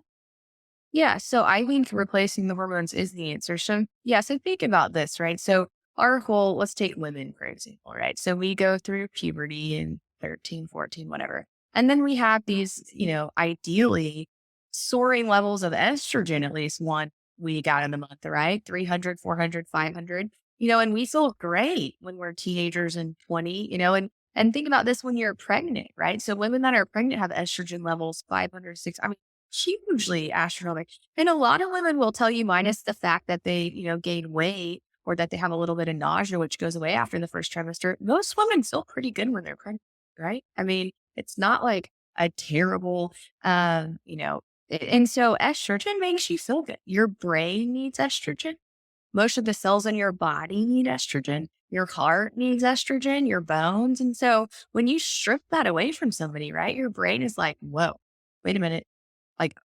Yeah. So I think replacing the hormones is the answer. So think about this, right? So let's take women, for example, right? So we go through puberty in 13, 14, whatever. And then we have these, ideally soaring levels of estrogen, at least 1 week out of the month, right? 300, 400, 500, and we feel great when we're teenagers and 20, and think about this when you're pregnant, right? So women that are pregnant have estrogen levels 500, 600, hugely astronomical. And a lot of women will tell you, minus the fact that they, gain weight or that they have a little bit of nausea, which goes away after the first trimester, most women feel pretty good when they're pregnant, right? I mean, it's not like a terrible, and so estrogen makes you feel good. Your brain needs estrogen. Most of the cells in your body need estrogen. Your heart needs estrogen, your bones. And so when you strip that away from somebody, right, your brain is like, whoa, wait a minute. Like,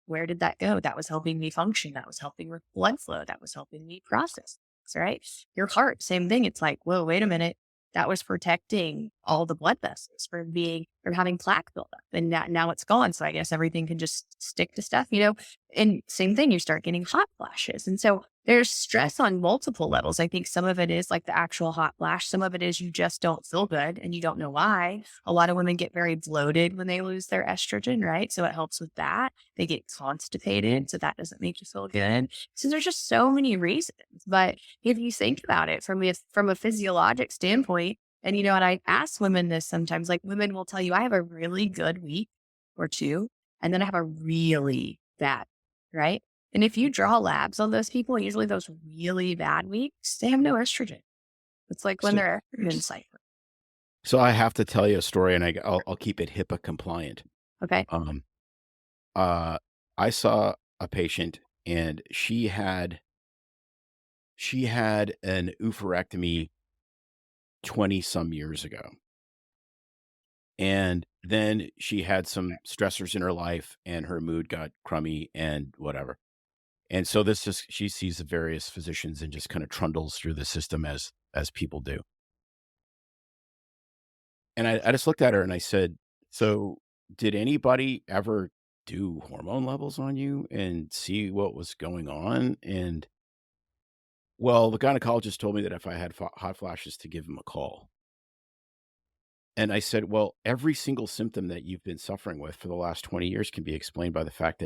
where did that go? That was helping me function. That was helping with blood flow. That was helping me process, right? Your heart, same thing. It's like, whoa, wait a minute. That was protecting all the blood vessels from having plaque buildup. And now it's gone. So I guess everything can just stick to stuff, and same thing, you start getting hot flashes. And so there's stress on multiple levels. I think some of it is like the actual hot flash. Some of it is you just don't feel good and you don't know why. A lot of women get very bloated when they lose their estrogen, right? So it helps with that. They get constipated. So that doesn't make you feel good. So there's just so many reasons. But if you think about it from a physiologic standpoint, and and I ask women this sometimes, like women will tell you, I have a really good week or 2, and then I have a really bad, right? And if you draw labs on those people, usually those really bad weeks, they have no estrogen. It's like when they're estrogen cycle. So I have to tell you a story, and I'll keep it HIPAA compliant. Okay. Um, uh, I saw a patient, and she had an oophorectomy 20 some years ago. And then she had some stressors in her life, and her mood got crummy and whatever. And so she sees the various physicians and just kind of trundles through the system as people do. And I just looked at her and I said, "So did anybody ever do hormone levels on you and see what was going on?" And well, the gynecologist told me that if I had hot flashes to give him a call. And I said, "Well, every single symptom that you've been suffering with for the last 20 years can be explained by the fact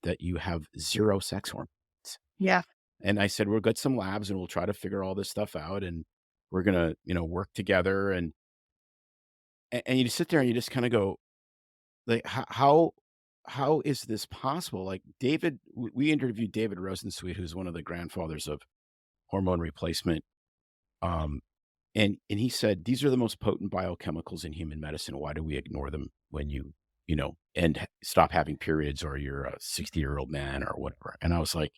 that you have zero sex hormones." Yeah. And I said, "We'll get some labs and we'll try to figure all this stuff out, and we're gonna, work together." And you just sit there and you just kind of go, like, how is this possible? Like we interviewed David Rosensweet, who's one of the grandfathers of hormone replacement. Um, and he said, these are the most potent biochemicals in human medicine. Why do we ignore them when stop having periods, or you're a 60-year-old man or whatever? And I was like,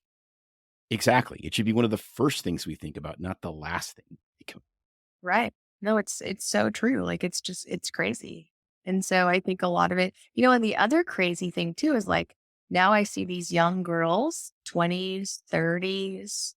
exactly. It should be one of the first things we think about, not the last thing. Right. No, it's so true. Like it's crazy. And so I think a lot of it, and the other crazy thing too is like now I see these young girls, 20s, 30s,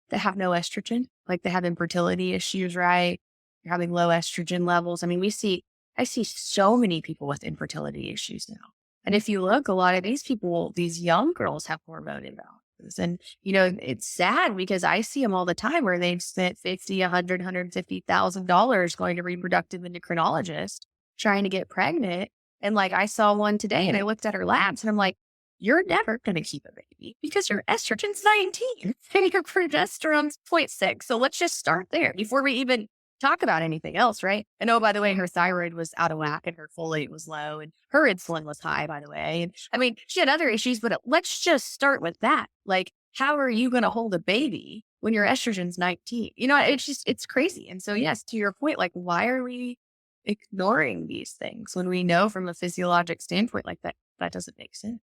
that have no estrogen, like they have infertility issues, right? They're having low estrogen levels. I mean, I see so many people with infertility issues now. And if you look, a lot of these people, these young girls have hormone imbalances. And, it's sad because I see them all the time where they've spent $50, $100, $150,000 going to reproductive endocrinologist trying to get pregnant. And like, I saw one today and I looked at her labs and I'm like, you're never going to keep a baby because your estrogen's 19 and your progesterone's 0.6. So let's just start there before we even talk about anything else, right? And oh, by the way, her thyroid was out of whack and her folate was low and her insulin was high, by the way. And I mean, she had other issues, but let's just start with that. Like, how are you going to hold a baby when your estrogen's 19? It's crazy. And so, yes, to your point, like, why are we ignoring these things when we know from a physiologic standpoint, like that doesn't make sense,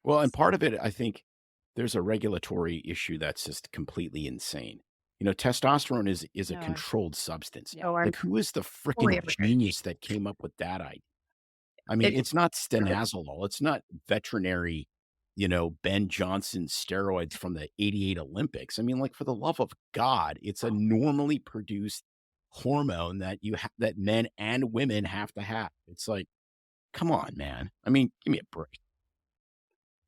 Well, and part of it, I think there's a regulatory issue that's just completely insane. Testosterone is a No, controlled substance. Yeah. Like, who is the freaking genius that came up with that idea? I mean, it's not stenazolol. It's not veterinary, Ben Johnson steroids from the '88 Olympics. I mean, like, for the love of God, it's a normally produced hormone that that men and women have to have. It's like, come on, man. I mean, give me a break.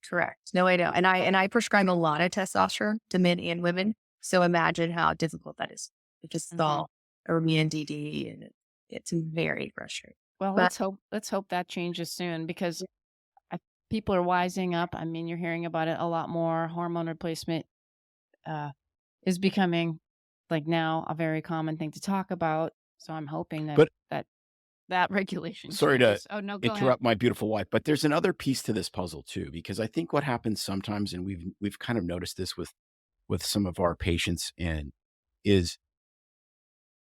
Correct. No, I know. And I prescribe a lot of testosterone to men and women. So imagine how difficult that is. Because it's all me and DD, and it's very frustrating. Well, But let's hope that changes soon because people are wising up. I mean, you're hearing about it a lot more. Hormone replacement is becoming like now a very common thing to talk about. So I'm hoping But that regulation sorry to changes. Oh no, go ahead. interrupt my beautiful wife, but there's another piece to this puzzle too, because I think what happens sometimes, and we've kind of noticed this with some of our patients, and is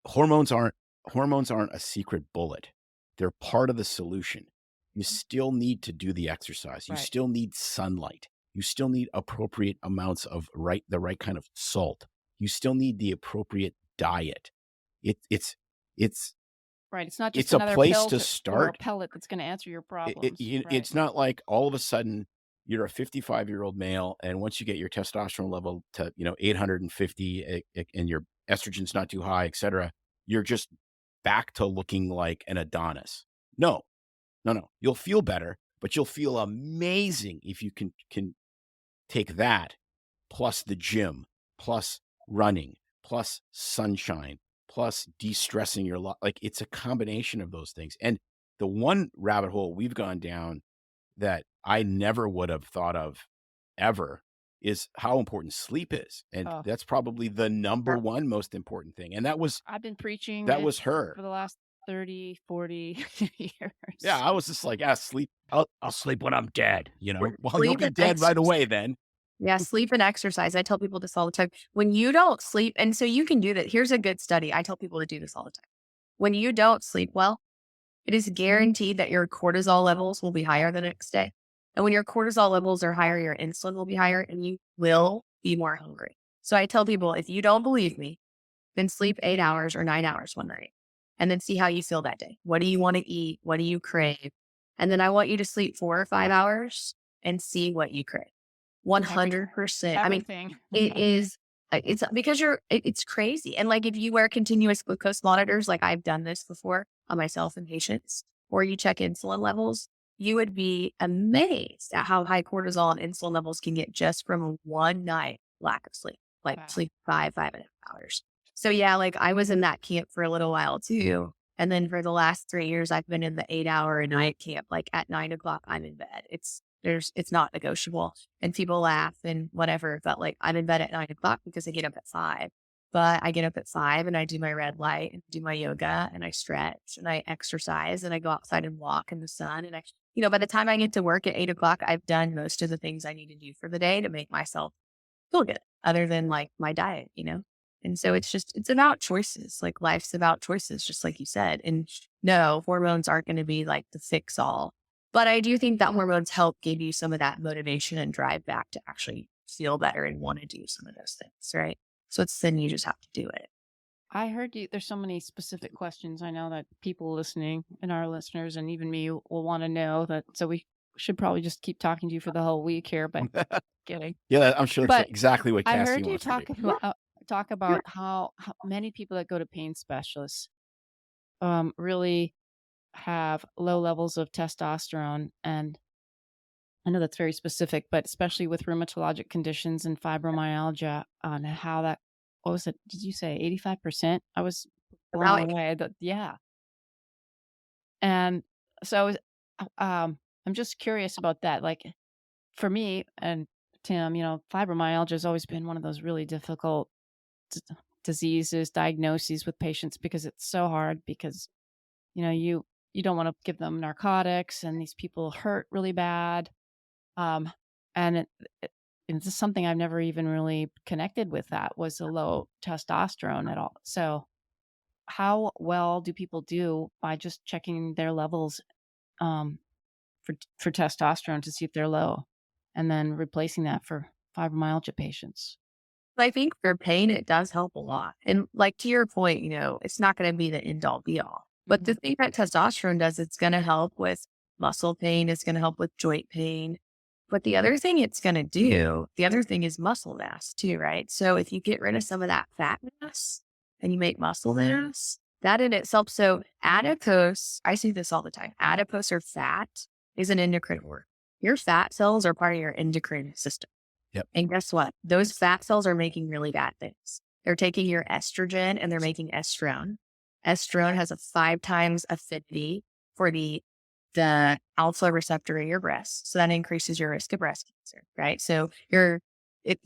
hormones aren't a secret bullet. They're part of the solution. You still need to do the exercise. You Right. still need sunlight. You still need appropriate amounts of the right kind of salt. You still need the appropriate diet. It's Right. It's not it's just a another place pill to or a start. pellet that's going to answer your problems. Right. It's not like all of a sudden you're a 55-year-old male, and once you get your testosterone level to 850, and your estrogen's not too high, etc., you're just back to looking like an Adonis. No. You'll feel better, but you'll feel amazing if you can take that plus the gym, plus running, plus sunshine, plus de-stressing your life. Like, it's a combination of those things. And the one rabbit hole we've gone down that I never would have thought of ever is how important sleep is. And Oh. that's probably the number one most important thing. And I've been preaching that it was her. for the last 30, 40 years. Yeah, I was just like, sleep. I'll sleep when I'm dead. Well, you'll sleep be and dead right exercise. away then. Yeah, sleep and exercise. I tell people this all the time. When you don't sleep, and so you can do that. Here's a good study. I tell people to do this all the time. When you don't sleep well, it is guaranteed that your cortisol levels will be higher the next day. And when your cortisol levels are higher, your insulin will be higher and you will be more hungry. So I tell people, if you don't believe me, then sleep 8 hours or 9 hours one night and then see how you feel that day. What do you want to eat? What do you crave? And then I want you to sleep 4 or 5 hours and see what you crave. 100%. I mean, Everything. it is, it's because it's crazy. And like if you wear continuous glucose monitors, like I've done this before on myself and patients, or you check insulin levels, you would be amazed at how high cortisol and insulin levels can get just from one night lack of sleep, like Wow. sleep 5.5 hours. So yeah, like I was in that camp for a little while too. And then for the last 3 years, I've been in the 8-hour a night camp. Like at 9 o'clock, I'm in bed. It's not negotiable. And people laugh and whatever, but like I'm in bed at 9 o'clock because I get up at 5. But I get up at 5 and I do my red light and do my yoga and I stretch and I exercise and I go outside and walk in the sun. And by the time I get to work at 8 o'clock, I've done most of the things I need to do for the day to make myself feel good, other than like my diet. And so it's about choices. Like life's about choices, just like you said. And no, hormones aren't going to be like the fix all. But I do think that hormones help give you some of that motivation and drive back to actually feel better and want to do some of those things, right? So then you just have to do it. I heard you. There's so many specific questions. I know that people listening and our listeners and even me will want to know that. So we should probably just keep talking to you for the whole week here, but kidding. Yeah, I'm sure But that's exactly what I Cassie heard you wants to do. talk about how many people that go to pain specialists really have low levels of testosterone. And I know that's very specific, but especially with rheumatologic conditions and fibromyalgia, on how that, what was it? Did you say 85%? I was blown away. Yeah. And so I'm just curious about that. Like for me and Tim, fibromyalgia has always been one of those really difficult diseases, diagnoses with patients, because it's so hard, because, you don't want to give them narcotics and these people hurt really bad. And it's just something I've never even really connected with, that was a low testosterone at all. So how well do people do by just checking their levels for testosterone to see if they're low, and then replacing that for fibromyalgia patients? I think for pain, it does help a lot. And like to your point, it's not going to be the end all be all. But the thing that testosterone does, it's going to help with muscle pain. It's going to help with joint pain. But the other thing it's going to do, the other thing is muscle mass too, right? So if you get rid of some of that fat mass and you make muscle mass, that in itself. So adipose, I see this all the time. Adipose or fat is an endocrine organ. Your fat cells are part of your endocrine system. Yep. And guess what? Those fat cells are making really bad things. They're taking your estrogen and they're making estrone. Estrone has a 5 times affinity for the alpha receptor in your breast. So that increases your risk of breast cancer, right? So you're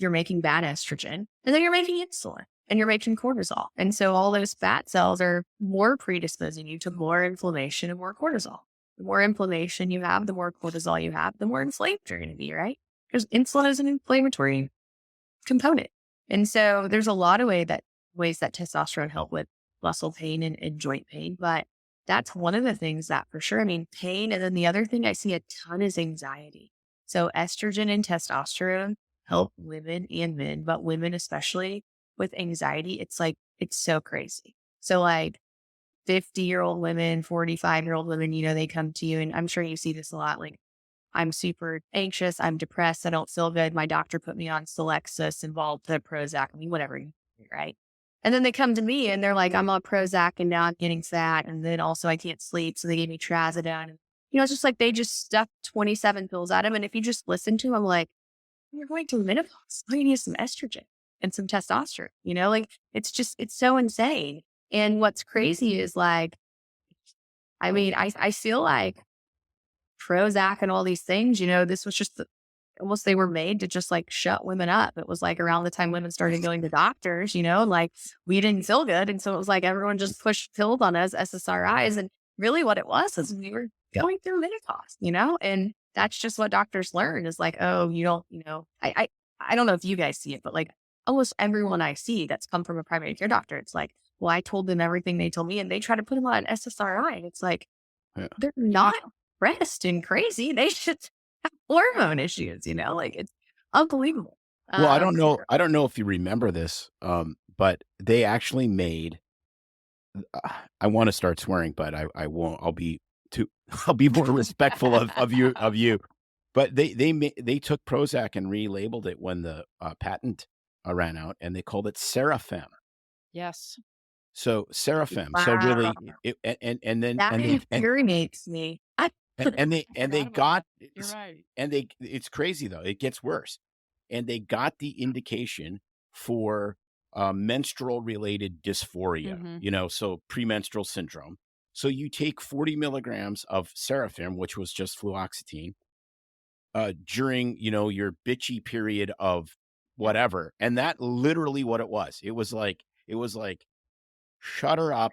making bad estrogen, and then you're making insulin and you're making cortisol. And so all those fat cells are more predisposing you to more inflammation and more cortisol. The more inflammation you have, the more cortisol you have, the more inflamed you're going to be, right? Because insulin is an inflammatory component. And so there's a lot of ways that testosterone help with muscle pain and joint pain. But that's one of the things that for sure, pain. And then the other thing I see a ton is anxiety. So estrogen and testosterone help women and men, but women especially with anxiety. It's so crazy. So like 50-year-old women, 45-year-old women, they come to you, and I'm sure you see this a lot. Like, I'm super anxious. I'm depressed. I don't feel good. My doctor put me on Celexis and Volta, Prozac, whatever, right? And then they come to me and they're like, I'm on Prozac and now I'm getting fat. And then also I can't sleep. So they gave me Trazodone. And, it's just like they just stuffed 27 pills at him. And if you just listen to them, like, you're going through menopause. All you need is some estrogen and some testosterone, it's so insane. And what's crazy is like, I feel like Prozac and all these things, this was just almost, they were made to just like shut women up. It was like around the time women started going to doctors, like we didn't feel good. And so it was like everyone just pushed pills on us, SSRIs. And really what it was is we were going through menopause, and that's just what doctors learn is like, oh, you don't, I don't know if you guys see it, but like almost everyone I see that's come from a primary care doctor, it's like, well, I told them everything they told me and they try to put them on SSRI. And it's like, Yeah. they're not depressed and crazy. They should have hormone issues, like it's unbelievable. Well, I don't know. I don't know if you remember this, but they actually made. I want to start swearing, but I won't. I'll be too. I'll be more respectful of you. But they took Prozac and relabeled it when the patent ran out, and they called it Serafem. Yes. So Serafem. So really, and then That infuriates me. they got. You're right. And it's crazy though. It gets worse. And they got the indication for menstrual related dysphoria, so premenstrual syndrome. So you take 40 milligrams of Serafem, which was just fluoxetine, during, your bitchy period of whatever. And that literally what it was. It was like, shut her up.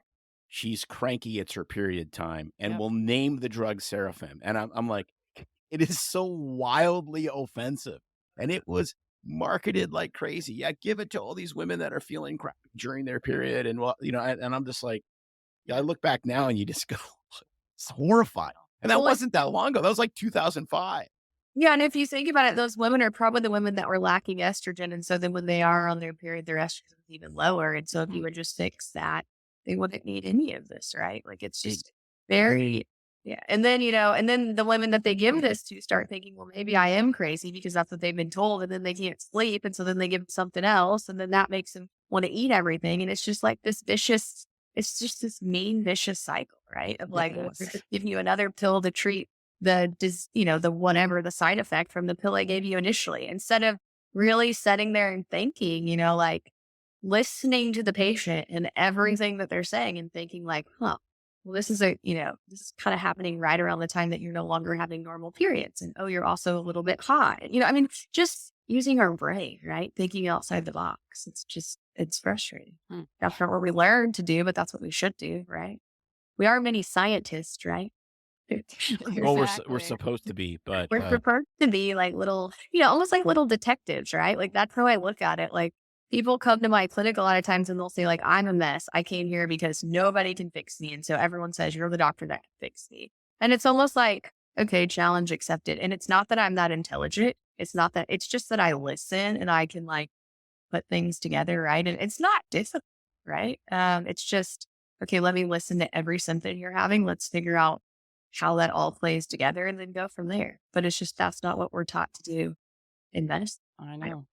She's cranky. It's her period time. And we'll name the drug Serafem. And I'm like, it is so wildly offensive. And it was marketed like crazy. Yeah, give it to all these women that are feeling crap during their period. And, and I'm just like, I look back now and you just go, it's horrifying. And that wasn't that long ago. That was like 2005. Yeah. And if you think about it, those women are probably the women that were lacking estrogen. And so then when they are on their period, their estrogen is even lower. And so if you would just fix that, they wouldn't need any of this, right? Like it's just very, yeah. And then, and then the women that they give this to start thinking, well, maybe I am crazy because that's what they've been told. And then they can't sleep. And so then they give them something else. And then that makes them want to eat everything. And it's just like this vicious, it's just this mean, vicious cycle, right? Of like, we're just giving you another pill to treat the whatever the side effect from the pill I gave you initially, instead of really sitting there and thinking, like listening to the patient and everything that they're saying and thinking like, well, this is this is kind of happening right around the time that you're no longer having normal periods. And, oh, you're also a little bit high. Just using our brain, right? Thinking outside the box. It's frustrating. That's not what we learned to do, but that's what we should do, right? We are many scientists, right? Well, we're supposed to be, but we're supposed to be like little, almost like little detectives, right? Like that's how I look at it. Like people come to my clinic a lot of times and they'll say like, I'm a mess. I came here because nobody can fix me. And so everyone says you're the doctor that can fix me. And it's almost like, okay, challenge accepted. And it's not that I'm that intelligent. It's not that, it's just that I listen and I can like put things together, right? And it's not difficult, right? It's just, okay, let me listen to every symptom you're having. Let's figure out how that all plays together and then go from there. But it's just, that's not what we're taught to do in medicine. I know.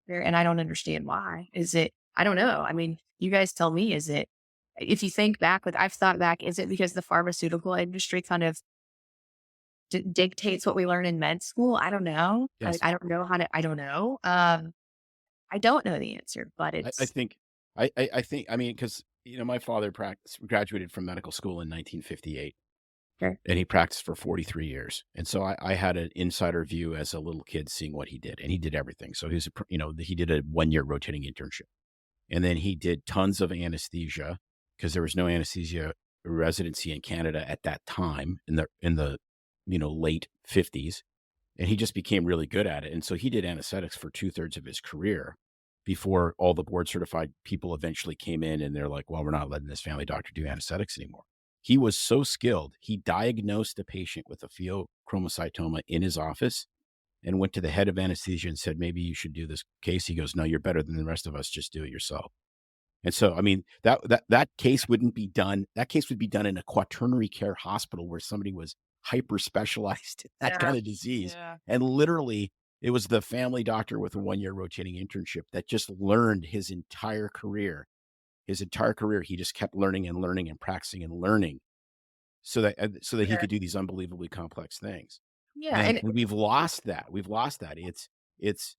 And I don't understand why. Is it, I don't know. I mean, you guys tell me, is it, if you think back, I've thought back, is it because the pharmaceutical industry kind of dictates what we learn in med school? I don't know. Yes. I don't know I don't know. I don't know the answer, but it's. I think, because, my father graduated from medical school in 1958. Sure. And he practiced for 43 years. And so I had an insider view as a little kid seeing what he did. And he did everything. So he did a 1-year rotating internship. And then he did tons of anesthesia because there was no anesthesia residency in Canada at that time in the late 50s. And he just became really good at it. And so he did anesthetics for 2/3 of his career before all the board certified people eventually came in and they're like, well, we're not letting this family doctor do anesthetics anymore. He was so skilled, he diagnosed a patient with a pheochromocytoma in his office and went to the head of anesthesia and said, maybe you should do this case. He goes, no, you're better than the rest of us. Just do it yourself. And so, that case wouldn't be done. That case would be done in a quaternary care hospital where somebody was hyper specialized in that kind of disease. Yeah. And literally, it was the family doctor with a 1-year rotating internship that just learned his entire career. His entire career, he just kept learning and learning and practicing and learning so that he could do these unbelievably complex things. Yeah. And we've lost that. It's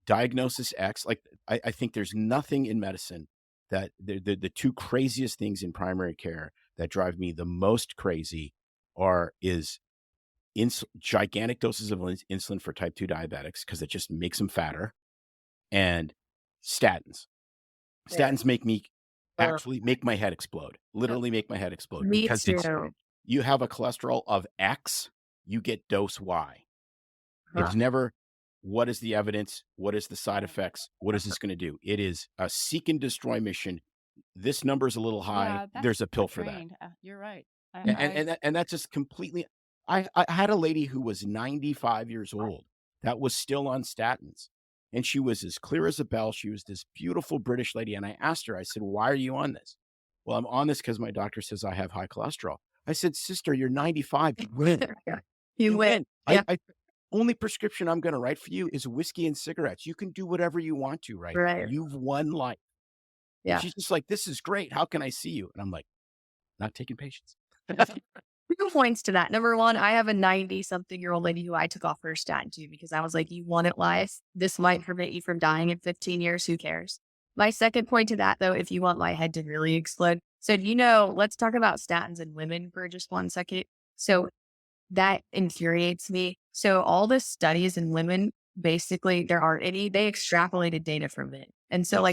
diagnosis X. Like, I think there's nothing in medicine that the two craziest things in primary care that drive me the most crazy is gigantic doses of insulin for type 2 diabetics, because it just makes them fatter, and statins. Statins make me actually make my head explode, literally make my head explode. Me Because too. you have a cholesterol of X, you get dose Y. It's never, what is the evidence? What is the side effects? What is this going to do? It is a seek and destroy mission. This number is a little high. Yeah, that's There's a pill for that. trained. You're right. And that's just completely. I had a lady who was 95 years old that was still on statins, and she was as clear as a bell. She was this beautiful British lady, and I asked her, I said, "Why are you on this?" "Well, I'm on this because my doctor says I have high cholesterol." I said, "Sister, you're 95. You win. You win. Yeah. I only prescription I'm going to write for you is whiskey and cigarettes. You can do whatever you want to, right? Right. You've won life." Yeah. She's just like, "This is great. How can I see you?" And I'm like, "Not taking patients." 2 points to that. Number one, I have a 90-something-year-old lady who I took off her statin too because I was like, you want it life. This might prevent you from dying in 15 years. Who cares? My second point to that, though, if you want my head to really explode. So, let's talk about statins in women for just 1 second. So that infuriates me. So all the studies in women, basically, there aren't any. They extrapolated data from men. And so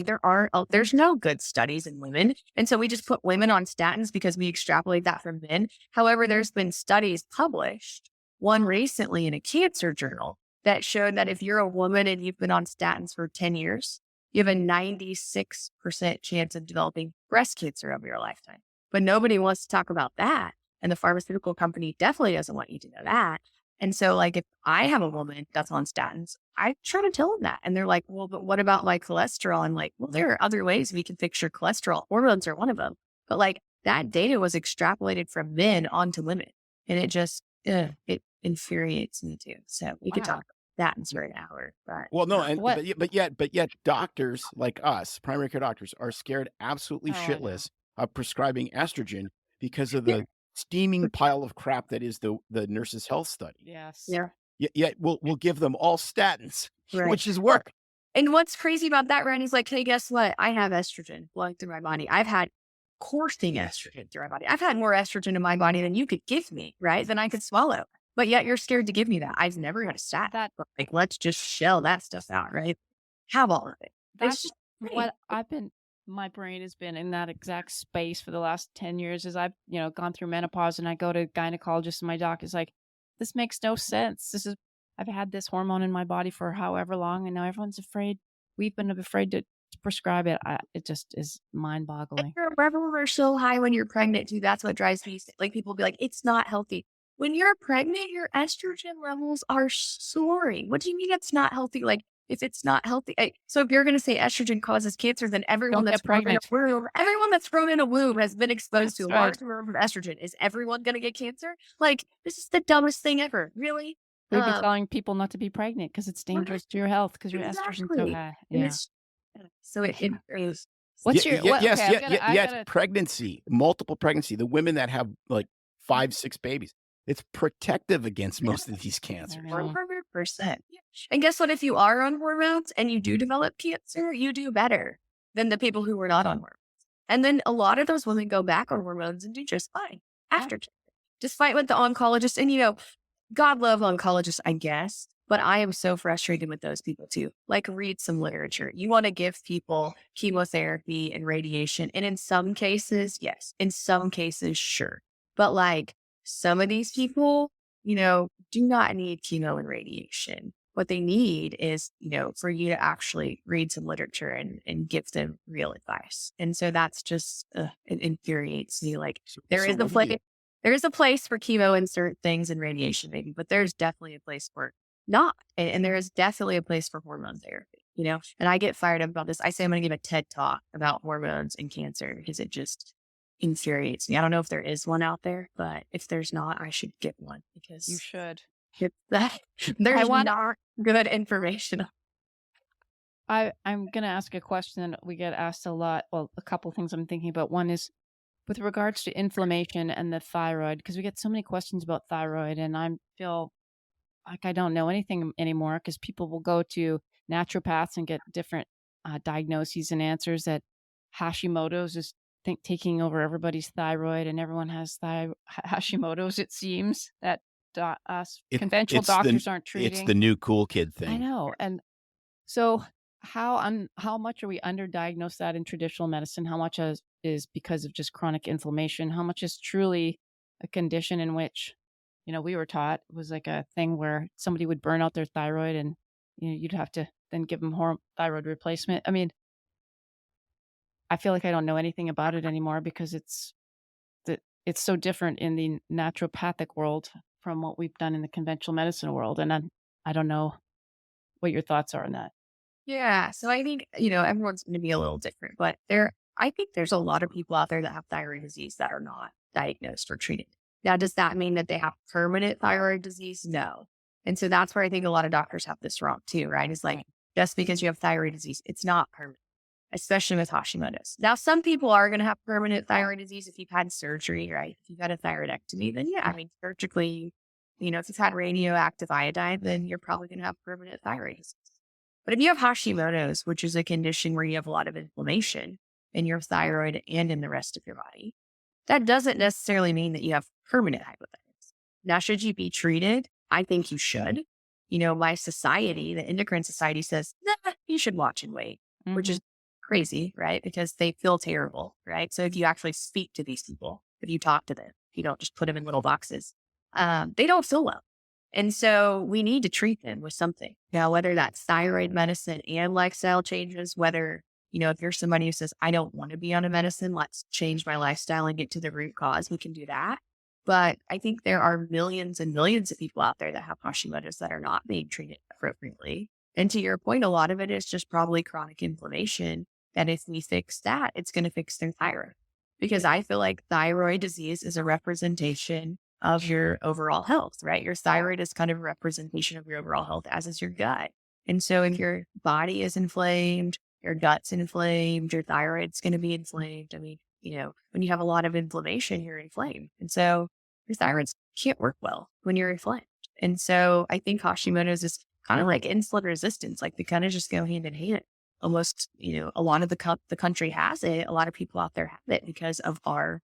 there's no good studies in women. And so we just put women on statins because we extrapolate that from men. However, there's been studies published, one recently in a cancer journal, that showed that if you're a woman and you've been on statins for 10 years, you have a 96% chance of developing breast cancer over your lifetime. But nobody wants to talk about that. And the pharmaceutical company definitely doesn't want you to know that. And so if I have a woman that's on statins, I try to tell them that. And they're like, well, but what about my cholesterol? I'm like, well, there are other ways we can fix your cholesterol. Hormones are one of them. But that data was extrapolated from men onto women. And it just, it infuriates me too. So we could talk about statins for an hour. But Well, no, but yet doctors like us, primary care doctors, are scared absolutely shitless of prescribing estrogen because of the steaming pile of crap that is the nurse's health study. Yes. yeah. Yet we'll give them all statins, Right. which is work. And what's crazy about that, Randy's like, hey, guess what? I have estrogen flowing through my body. I've had coursing estrogen through my body. I've had more estrogen in my body than you could give me, right? Than I could swallow. But yet you're scared to give me that. I've never had a statin. Let's just shell that stuff out, right? Have all of it. That's what my brain has been in that exact space for the last 10 years as I've, gone through menopause and I go to gynecologist and my doc is like, this makes no sense. I've had this hormone in my body for however long and now everyone's afraid. We've been afraid to prescribe it. It just is mind boggling. Your levels are so high when you're pregnant too. That's what drives me. People will be like, it's not healthy. When you're pregnant, your estrogen levels are soaring. What do you mean it's not healthy? If it's not healthy, so if you're going to say estrogen causes cancer, then everyone that's pregnant, everyone that's grown in a womb has been exposed to a large amount of estrogen. Is everyone going to get cancer? This is the dumbest thing ever. Really? We've been telling people not to be pregnant because it's dangerous to your health because your estrogen's so high. Yeah. So it is. What's yes, pregnancy, multiple pregnancy. The women that have 5, 6 babies. It's protective against most of these cancers. 100%. And guess what? If you are on hormones and you do develop cancer, you do better than the people who were not on hormones. And then a lot of those women go back on hormones and do just fine after. Despite what the oncologist, and God love oncologists, I guess, but I am so frustrated with those people too. Read some literature. You want to give people chemotherapy and radiation. And in some cases, yes. In some cases, sure. But some of these people, do not need chemo and radiation. What they need is, for you to actually read some literature and give them real advice. And so that's just, it infuriates me. There is a place for chemo and certain things and radiation maybe, but there's definitely a place for not. And there is definitely a place for hormone therapy, and I get fired up about this. I say I'm going to give a TED talk about hormones and cancer because it just infuriates me. I don't know if there is one out there, but if there's not, I should get one because you should. There's not good information. I'm going to ask a question that we get asked a lot. Well, a couple things I'm thinking about. One is with regards to inflammation and the thyroid, because we get so many questions about thyroid and I feel like I don't know anything anymore because people will go to naturopaths and get different diagnoses and answers that Hashimoto's is taking over everybody's thyroid and everyone has Hashimoto's, it seems, that us conventional doctors aren't treating. It's the new cool kid thing. I know. And so how much are we underdiagnosed that in traditional medicine? How much is because of just chronic inflammation? How much is truly a condition in which, we were taught was like a thing where somebody would burn out their thyroid and you'd have to then give them thyroid replacement. I mean, I feel like I don't know anything about it anymore because it's so different in the naturopathic world from what we've done in the conventional medicine world. And I don't know what your thoughts are on that. Yeah. So I think, everyone's going to be a little different, but I think there's a lot of people out there that have thyroid disease that are not diagnosed or treated. Now, does that mean that they have permanent thyroid disease? No. And so that's where I think a lot of doctors have this wrong too, right? It's like, just because you have thyroid disease, it's not permanent, especially with Hashimoto's. Now, some people are going to have permanent thyroid disease if you've had surgery, right? If you've had a thyroidectomy, then yeah, I mean, surgically, if you've had radioactive iodine, then you're probably going to have permanent thyroid disease. But if you have Hashimoto's, which is a condition where you have a lot of inflammation in your thyroid and in the rest of your body, that doesn't necessarily mean that you have permanent hypothyroidism. Now, should you be treated? I think you should. My society, the endocrine society, says, nah, you should watch and wait, which is crazy, right? Because they feel terrible, right? So if you actually speak to these people, if you talk to them, if you don't just put them in little boxes, they don't feel well. And so we need to treat them with something. Now, whether that's thyroid medicine and lifestyle changes, whether, if you're somebody who says, I don't want to be on a medicine, let's change my lifestyle and get to the root cause, we can do that. But I think there are millions and millions of people out there that have Hashimoto's that are not being treated appropriately. And to your point, a lot of it is just probably chronic inflammation. And if we fix that, it's going to fix their thyroid. Because I feel like thyroid disease is a representation of your overall health, right? Your thyroid is kind of a representation of your overall health, as is your gut. And so if your body is inflamed, your gut's inflamed, your thyroid's going to be inflamed. I mean, when you have a lot of inflammation, you're inflamed. And so your thyroid can't work well when you're inflamed. And so I think Hashimoto's is kind of like insulin resistance. Like they kind of just go hand in hand. Almost, a lot of the country has it. A lot of people out there have it because of our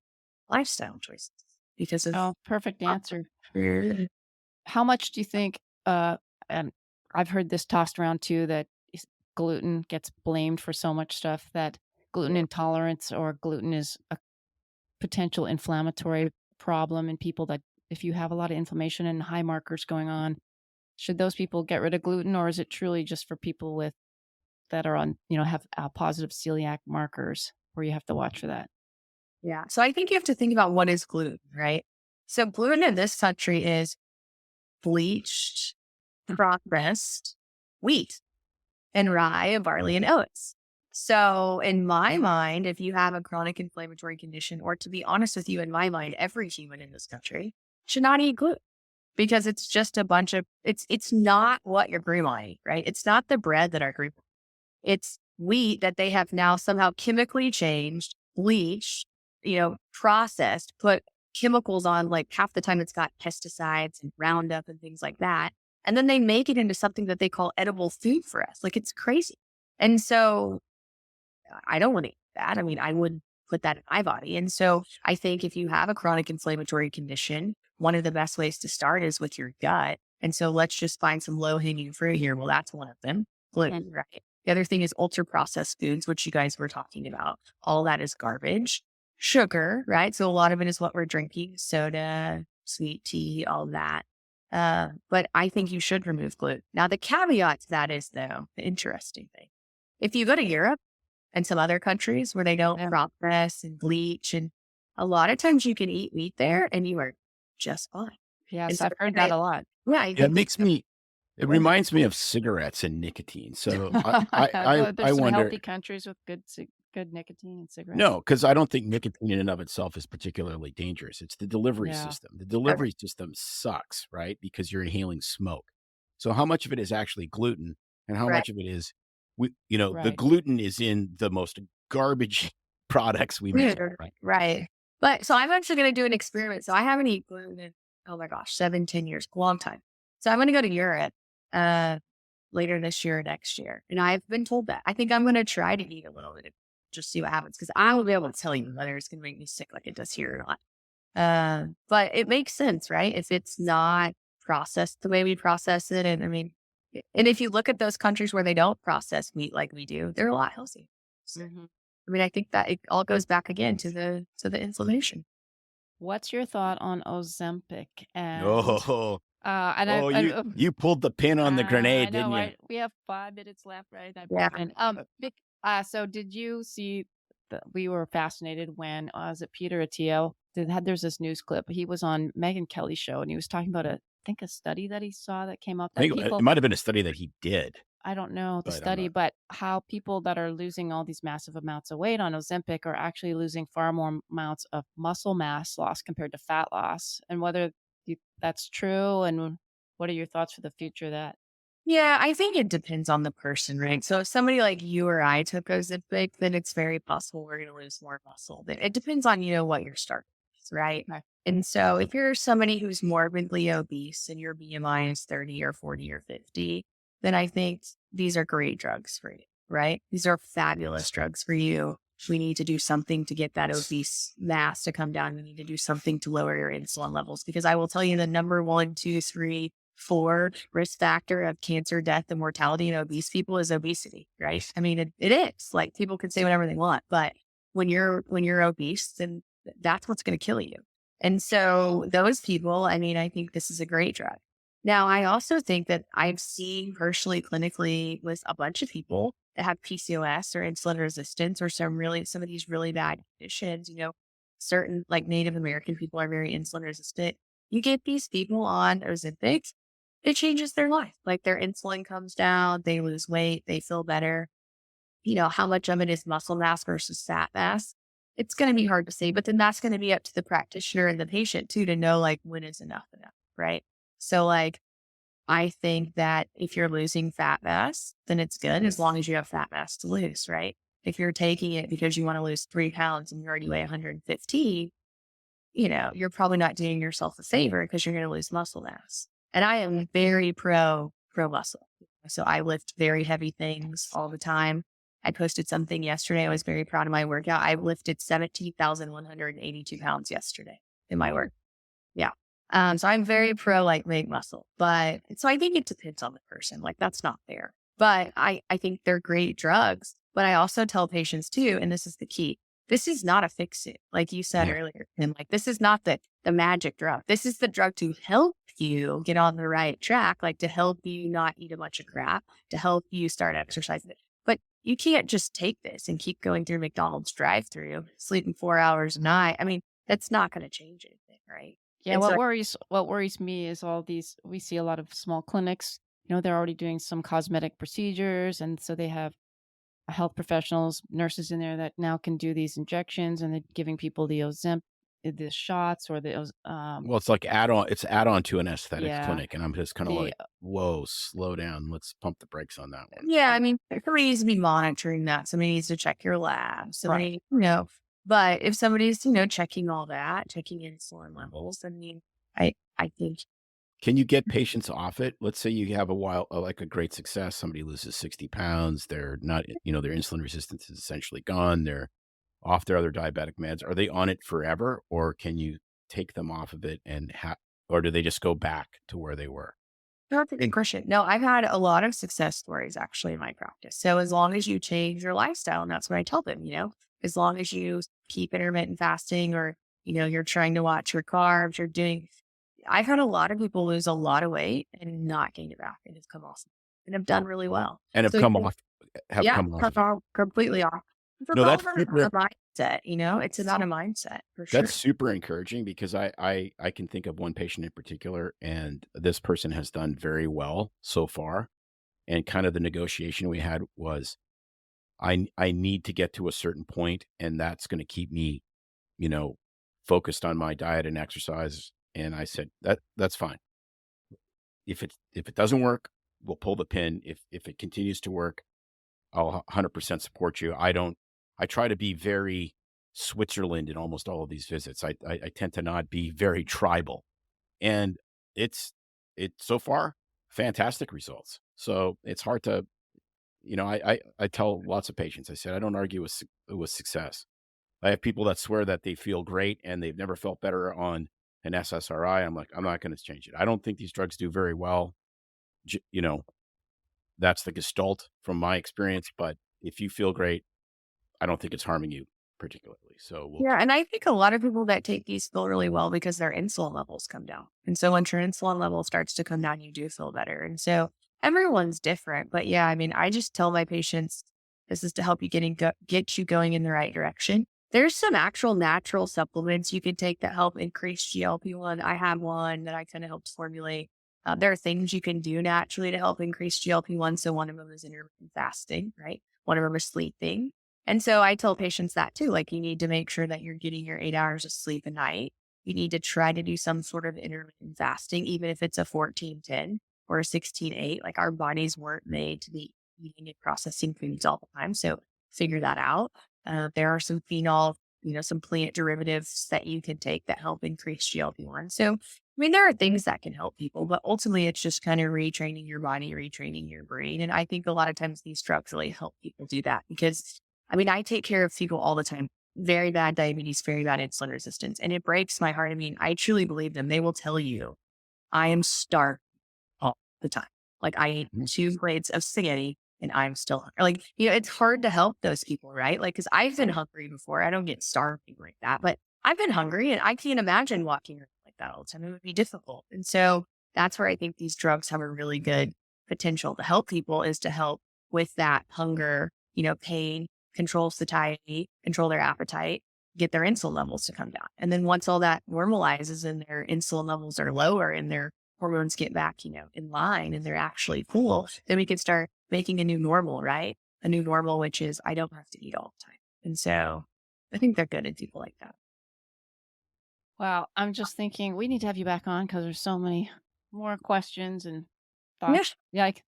lifestyle choices. Because of perfect answer. How much do you think? And I've heard this tossed around too, that gluten gets blamed for so much stuff. That gluten intolerance or gluten is a potential inflammatory problem in people. That if you have a lot of inflammation and high markers going on, should those people get rid of gluten, or is it truly just for people that are on, have positive celiac markers where you have to watch for that? Yeah. So I think you have to think about what is gluten, right? So gluten in this country is bleached, processed wheat and rye and barley and oats. So in my mind, if you have a chronic inflammatory condition, or to be honest with you, in my mind, every human in this country should not eat gluten because it's just a bunch of, it's not what your grandma ate, right? It's not the bread that our grandma, it's wheat that they have now somehow chemically changed, bleached, processed, put chemicals on, like half the time it's got pesticides and Roundup and things like that. And then they make it into something that they call edible food for us. Like it's crazy. And so I don't want to eat that. I mean, I wouldn't put that in my body. And so I think if you have a chronic inflammatory condition, one of the best ways to start is with your gut. And so let's just find some low hanging fruit here. Well, that's one of them. Gluten, right? The other thing is ultra processed foods, which you guys were talking about. All that is garbage. Sugar, right? So a lot of it is what we're drinking, soda, sweet tea, all that. But I think you should remove gluten. Now, the caveat to that is, though, the interesting thing. If you go to Europe and some other countries where they don't process and bleach, and a lot of times you can eat wheat there and you are just fine. Yes, I've heard that a lot. Yeah. It reminds me of cigarettes and nicotine. So There's I some wonder. healthy countries with good nicotine and cigarettes. No, because I don't think nicotine in and of itself is particularly dangerous. It's the delivery system. The delivery system sucks, right? Because you're inhaling smoke. So how much of it is actually gluten, and how much of it is, the gluten is in the most garbage products we make. Right. But so I'm actually going to do an experiment. So I haven't eaten gluten in, oh my gosh, 7-10 years, a long time. So I'm going to go to Europe later this year or next year. And I've been told that. I think I'm going to try to eat a little bit, just see what happens, because I will be able to tell you whether it's going to make me sick like it does here or not. But it makes sense, right? If it's not processed the way we process it. And I mean, and if you look at those countries where they don't process meat like we do, they're a lot healthier. So, I mean, I think that it all goes back again to the inflammation. What's your thought on Ozempic? And And Oh, you pulled the pin on the I grenade, know, didn't you? right? We have 5 minutes left, right? Yeah. So did you see we were fascinated when, was it Peter Attia? There's this news clip. He was on Megyn Kelly's show and he was talking about I think a study that he saw that came up I that think it people, might have been a study that he did, I don't know the but I'm study, not. but how people that are losing all these massive amounts of weight on Ozempic are actually losing far more amounts of muscle mass loss compared to fat loss, and whether that's true, and what are your thoughts for the future of that? Yeah, I think it depends on the person, right? So if somebody like you or I took Ozempic, then it's very possible we're going to lose more muscle. But it depends on, what your start is, right? Right. And so if you're somebody who's morbidly obese and your BMI is 30 or 40 or 50, then I think these are great drugs for you, right? These are fabulous drugs for you. We need to do something to get that obese mass to come down. We need to do something to lower your insulin levels because I will tell you the number 1, 2, 3, 4 risk factor of cancer, death, and mortality in obese people is obesity, right? I mean, it is like people can say whatever they want, but when you're obese, then that's what's going to kill you. And so those people, I mean, I think this is a great drug. Now, I also think that I've seen personally, clinically with a bunch of people that have PCOS or insulin resistance or some of these really bad conditions, certain like Native American people are very insulin resistant. You get these people on Ozempic, it changes their life. Like their insulin comes down, they lose weight, they feel better. How much of it is muscle mass versus fat mass? It's going to be hard to say, but then that's going to be up to the practitioner and the patient too, to know like when is enough, right? So like, I think that if you're losing fat mass, then it's good as long as you have fat mass to lose, right? If you're taking it because you want to lose 3 pounds and you already weigh 115, you're probably not doing yourself a favor because you're going to lose muscle mass. And I am very pro muscle. So I lift very heavy things all the time. I posted something yesterday. I was very proud of my workout. I lifted 17,182 pounds yesterday in my work. Yeah. So I'm very pro like make muscle, but so I think it depends on the person. Like that's not fair, but I think they're great drugs. But I also tell patients too, and this is the key. This is not a fix it, like you said Yeah. earlier. And like, this is not the magic drug. This is the drug to help you get on the right track, like to help you not eat a bunch of crap, to help you start exercising. But you can't just take this and keep going through McDonald's drive-through, sleeping 4 hours a night. I mean, that's not going to change anything, right? Yeah, And what so, worries me is all these, we see a lot of small clinics, they're already doing some cosmetic procedures, and so they have health professionals, nurses in there that now can do these injections, and they're giving people the shots or Well, it's like it's add on to an aesthetic yeah, clinic, and I'm just kind of the like, whoa, slow down. Let's pump the brakes on that one. yeah, I mean, somebody needs to be monitoring that. Somebody needs to check your lab. right. Somebody, but if somebody's, checking all that, checking insulin levels, I mean, I think, Can you get patients off it? Let's say you have like a great success. Somebody loses 60 pounds. They're not, their insulin resistance is essentially gone. They're off their other diabetic meds. Are they on it forever, or can you take them off of it or do they just go back to where they were? that's a good question. No, I've had a lot of success stories actually in my practice. So as long as you change your lifestyle, and that's what I tell them, as long as you keep intermittent fasting or, you're trying to watch your carbs, I've had a lot of people lose a lot of weight and not gain it back and have come off and have done really well. And have So come off, have yeah, come off. completely off. It's No, all that's about super. a mindset, it's about a mindset for sure. That's super encouraging because I can think of one patient in particular, and this person has done very well so far. And kind of the negotiation we had was, I need to get to a certain point, and that's going to keep me, you know, focused on my diet and exercise. And I said that's fine. If it doesn't work, we'll pull the pin. If it continues to work, I'll 100% support you. I try to be very Switzerland in almost all of these visits. I tend to not be very tribal, and it's so far fantastic results. So it's hard to, I tell lots of patients, I said, I don't argue with success. I have people that swear that they feel great and they've never felt better on an SSRI. I'm like, I'm not going to change it. I don't think these drugs do very well. You know, that's the gestalt from my experience. But if you feel great, I don't think it's harming you particularly. So Yeah. And I think a lot of people that take these feel really well because their insulin levels come down. And so once your insulin level starts to come down, you do feel better. And so everyone's different. But yeah, I mean, I just tell my patients this is to help you get you going in the right direction. There's some actual natural supplements you can take that help increase GLP-1. I have one that I kind of helped formulate. There are things you can do naturally to help increase GLP-1. So one of them is intermittent fasting, right? One of them is sleeping. And so I tell patients that too, like you need to make sure that you're getting your 8 hours of sleep a night. You need to try to do some sort of intermittent fasting, even if it's a 14-10 or a 16-8. Like our bodies weren't made to be eating and processing foods all the time. So figure that out. There are some phenol, some plant derivatives that you can take that help increase GLP-1. So, I mean, there are things that can help people, but ultimately it's just kind of retraining your body, retraining your brain. And I think a lot of times these drugs really help people do that because, I mean, I take care of people all the time. Very bad diabetes, very bad insulin resistance. And it breaks my heart. I mean, I truly believe them. They will tell you, I am starved all the time. Like I ate 2 plates of spaghetti and I'm still like, it's hard to help those people, right? Like, cause I've been hungry before. I don't get starving like that, but I've been hungry and I can't imagine walking around like that all the time. It would be difficult. And so that's where I think these drugs have a really good potential to help people is to help with that hunger, pain, control satiety, control their appetite, get their insulin levels to come down. And then once all that normalizes and their insulin levels are lower and their hormones get back, in line and they're actually full, then we can start making a new normal, right? A new normal, which is I don't have to eat all the time. And so I think they're good at people like that. Wow. I'm just thinking we need to have you back on because there's so many more questions and Yeah. thoughts. Yeah, like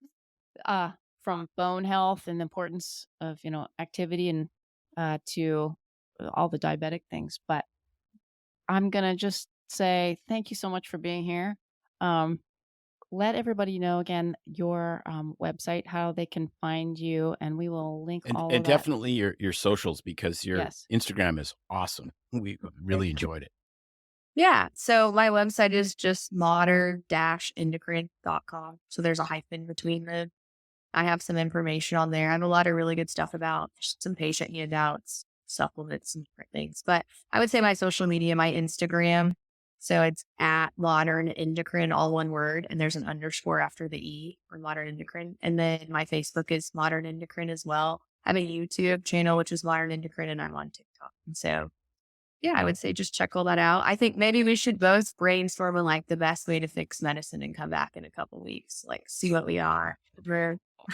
from bone health and the importance of, activity and to all the diabetic things. But I'm going to just say thank you so much for being here. Let everybody know again your website, how they can find you, and we will link all and of that. definitely your socials because your Yes. Instagram is awesome. We really enjoyed it. Yeah. So my website is just modern-endocrine.com. So there's a hyphen between them. I have some information on there. I have a lot of really good stuff about some patient handouts, supplements, and different things. But I would say my social media, my Instagram. So it's at modern endocrine, all one word. And there's an underscore after the E for modern endocrine. And then my Facebook is modern endocrine as well. I have a YouTube channel, which is modern endocrine, and I'm on TikTok. And so, yeah, I would say just check all that out. I think maybe we should both brainstorm on like the best way to fix medicine and come back in a couple weeks, like see what we are,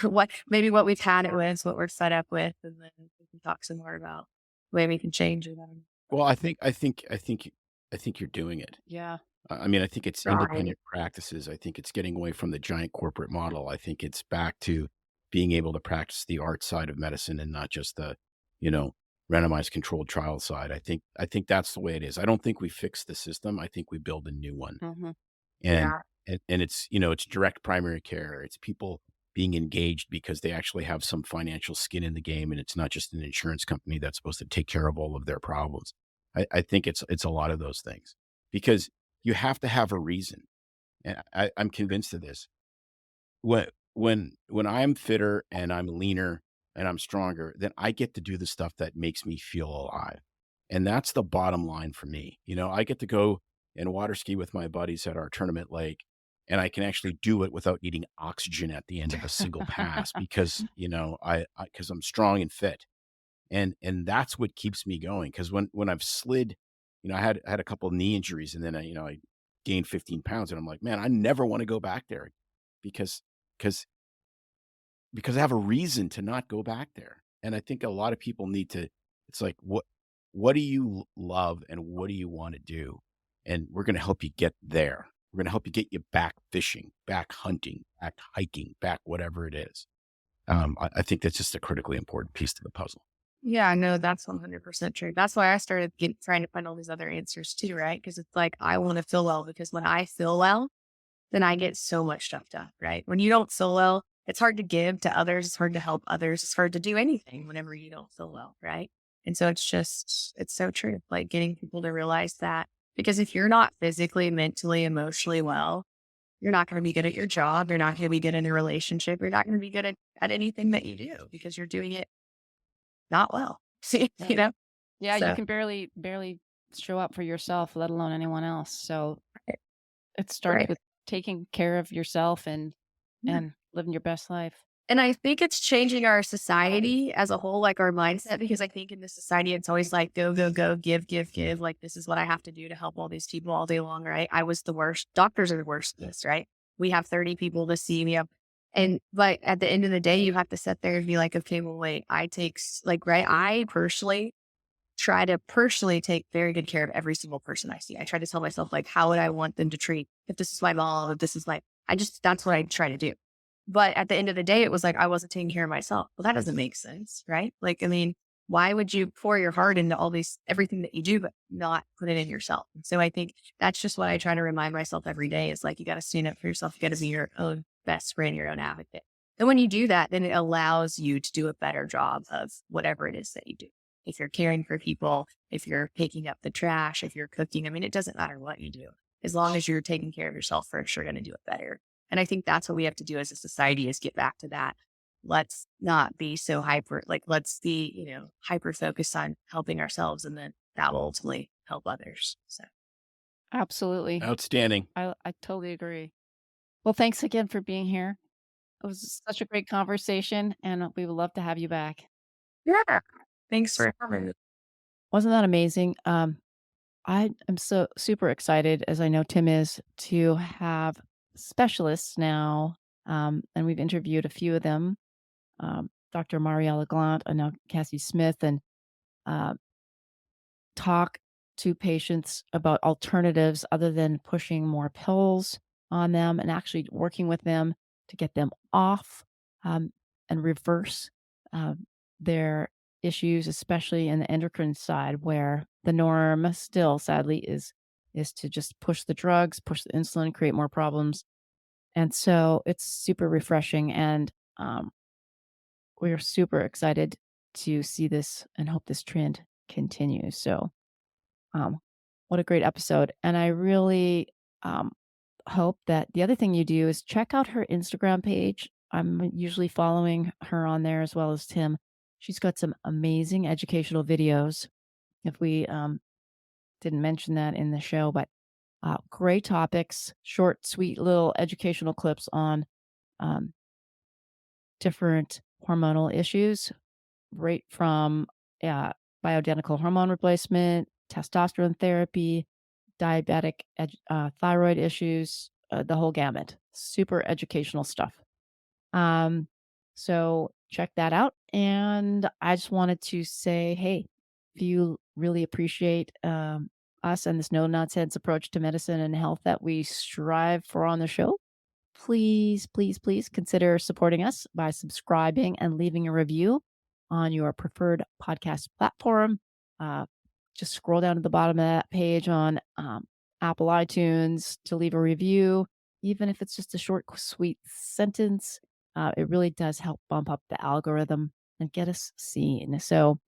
what we've had it with, what we're set up with, and then we can talk some more about the way we can change it. Well, I think you're doing it. Yeah. I mean, I think it's Right. independent practices. I think it's getting away from the giant corporate model. I think it's back to being able to practice the art side of medicine and not just the, randomized controlled trial side. I think that's the way it is. I don't think we fix the system. I think we build a new one. Mm-hmm. And and it's, it's direct primary care. It's people being engaged because they actually have some financial skin in the game, and it's not just an insurance company that's supposed to take care of all of their problems. I think it's a lot of those things because you have to have a reason. And I'm convinced of this. When I'm fitter and I'm leaner and I'm stronger, then I get to do the stuff that makes me feel alive. And that's the bottom line for me. I get to go and water ski with my buddies at our tournament lake, and I can actually do it without needing oxygen at the end of a single pass because, because I'm strong and fit. And that's what keeps me going. Cause when I've slid, I had a couple of knee injuries, and then I gained 15 pounds, and I'm like, man, I never want to go back there because, because I have a reason to not go back there. And I think a lot of people need to, it's like, what do you love and what do you want to do? And we're going to help you get there. We're going to help you get you back fishing, back hunting, back hiking, back whatever it is. I think that's just a critically important piece to the puzzle. Yeah, no, that's 100% true. That's why I started trying to find all these other answers too, right? Because it's like, I want to feel well because when I feel well, then I get so much stuff done, right? When you don't feel well, it's hard to give to others. It's hard to help others. It's hard to do anything whenever you don't feel well, right? And so it's so true. Like getting people to realize that because if you're not physically, mentally, emotionally well, you're not going to be good at your job. You're not going to be good in a relationship. You're not going to be good at anything that you do because you're doing it not well, you know? Yeah, you So can barely show up for yourself, let alone anyone else. So it starts right. with taking care of yourself and Yeah. living your best life. And I think it's changing our society as a whole, like our mindset, because I think in this society, it's always like go, go, go, give, give, give. Like, this is what I have to do to help all these people all day long, right? I was the worst. Doctors are the worst at this, right? We have 30 people to see me up. But at the end of the day, you have to sit there and be like, okay, well, wait, right? I personally try to personally take very good care of every single person I see. I try to tell myself, like, how would I want them to treat if this is my mom, if this is that's what I try to do. But at the end of the day, it was like I wasn't taking care of myself. Well, that doesn't make sense, right? Like, I mean, why would you pour your heart into everything that you do, but not put it in yourself? And so I think that's just what I try to remind myself every day is like, you got to stand up for yourself. You got to be your own best friend, your own advocate. And when you do that, then it allows you to do a better job of whatever it is that you do. If you're caring for people, if you're picking up the trash, if you're cooking, I mean, it doesn't matter what you do. As long as you're taking care of yourself first, you're going to do it better. And I think that's what we have to do as a society is get back to that. Let's not be so let's be, hyper focused on helping ourselves, and then that will ultimately help others. So Absolutely. Outstanding. I totally agree. Well, thanks again for being here. It was such a great conversation, and we would love to have you back. yeah, thanks for having. Wasn't that amazing? I am so super excited, as I know Tim is, to have specialists now, and we've interviewed a few of them, Dr. Mariella Glant and now Cassie Smith, and uh, talk to patients about alternatives other than pushing more pills on them and actually working with them to get them off um, and reverse um, their issues, especially in the endocrine side, where the norm still, sadly, is to just push the drugs, push the insulin, create more problems. And so it's super refreshing, and we're super excited to see this and hope this trend continues. So um, what a great episode. And I really um, hope that the other thing you do is check out her Instagram page. I'm usually following her on there as well as Tim. She's got some amazing educational videos. If we didn't mention that in the show, but great topics, short, sweet little educational clips on um, different hormonal issues, right from uh, bioidentical hormone replacement, testosterone therapy, thyroid issues, the whole gamut. Super educational stuff. Um, so check that out. And I just wanted to say, hey, if you really appreciate us and this no nonsense approach to medicine and health that we strive for on the show, please, please, please consider supporting us by subscribing and leaving a review on your preferred podcast platform. Uh, just scroll down to the bottom of that page on Apple iTunes to leave a review, even if it's just a short, sweet sentence. It really does help bump up the algorithm and get us seen. So,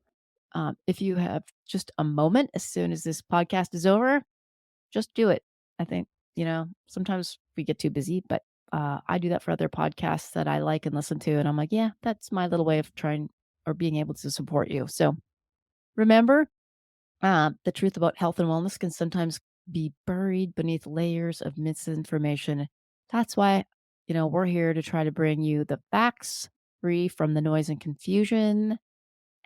if you have just a moment as soon as this podcast is over, just do it. I think, sometimes we get too busy, but I do that for other podcasts that I like and listen to. And I'm like, yeah, that's my little way of trying or being able to support you. So remember, the truth about health and wellness can sometimes be buried beneath layers of misinformation. That's why, we're here to try to bring you the facts free from the noise and confusion,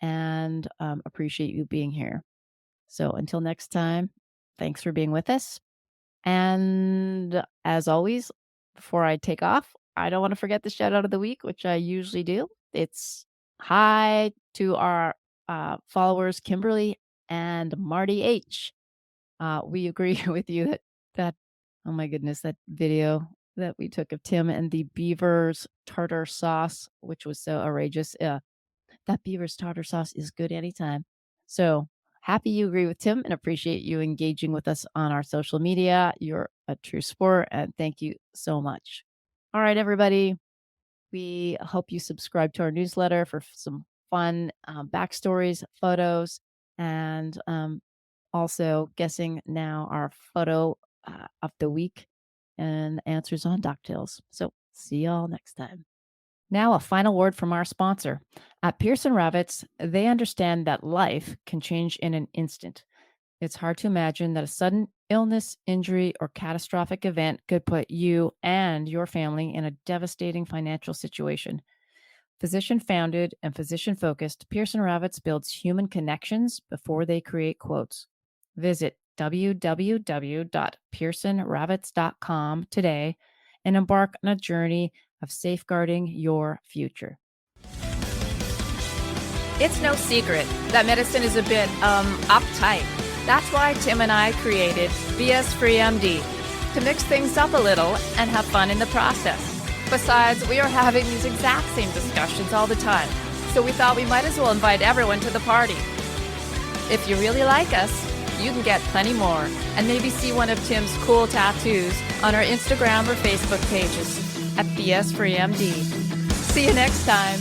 and appreciate you being here. So until next time, thanks for being with us. And as always, before I take off, I don't want to forget the shout out of the week, which I usually do. It's hi to our followers, Kimberly and Marty H. We agree with you that oh my goodness, that video that we took of Tim and the beaver's tartar sauce, which was so outrageous. That beaver's tartar sauce is good anytime. So happy you agree with Tim and appreciate you engaging with us on our social media. You're a true sport, and thank you so much. All right, everybody. We hope you subscribe to our newsletter for some fun backstories, photos, and also guessing now our photo of the week and answers on DuckTales. So see y'all next time. Now, a final word from our sponsor. At Pearson Ravitz, they understand that life can change in an instant. It's hard to imagine that a sudden illness, injury, or catastrophic event could put you and your family in a devastating financial situation. Physician founded and physician focused, Pearson Ravitz builds human connections before they create quotes. Visit www.pearsonravitz.com today and embark on a journey of safeguarding your future. It's no secret that medicine is a bit uptight. That's why Tim and I created BS Free MD to mix things up a little and have fun in the process. Besides, we are having these exact same discussions all the time, so we thought we might as well invite everyone to the party. If you really like us, you can get plenty more and maybe see one of Tim's cool tattoos on our Instagram or Facebook pages at BS Free MD. See you next time.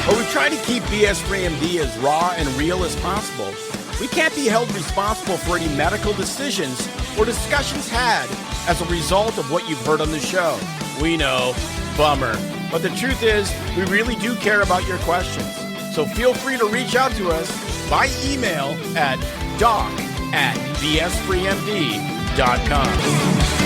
While we try to keep BS Free MD as raw and real as possible, we can't be held responsible for any medical decisions or discussions had as a result of what you've heard on the show. We know, bummer. But the truth is, we really do care about your questions. So feel free to reach out to us by email at doc@bsfreemd.com.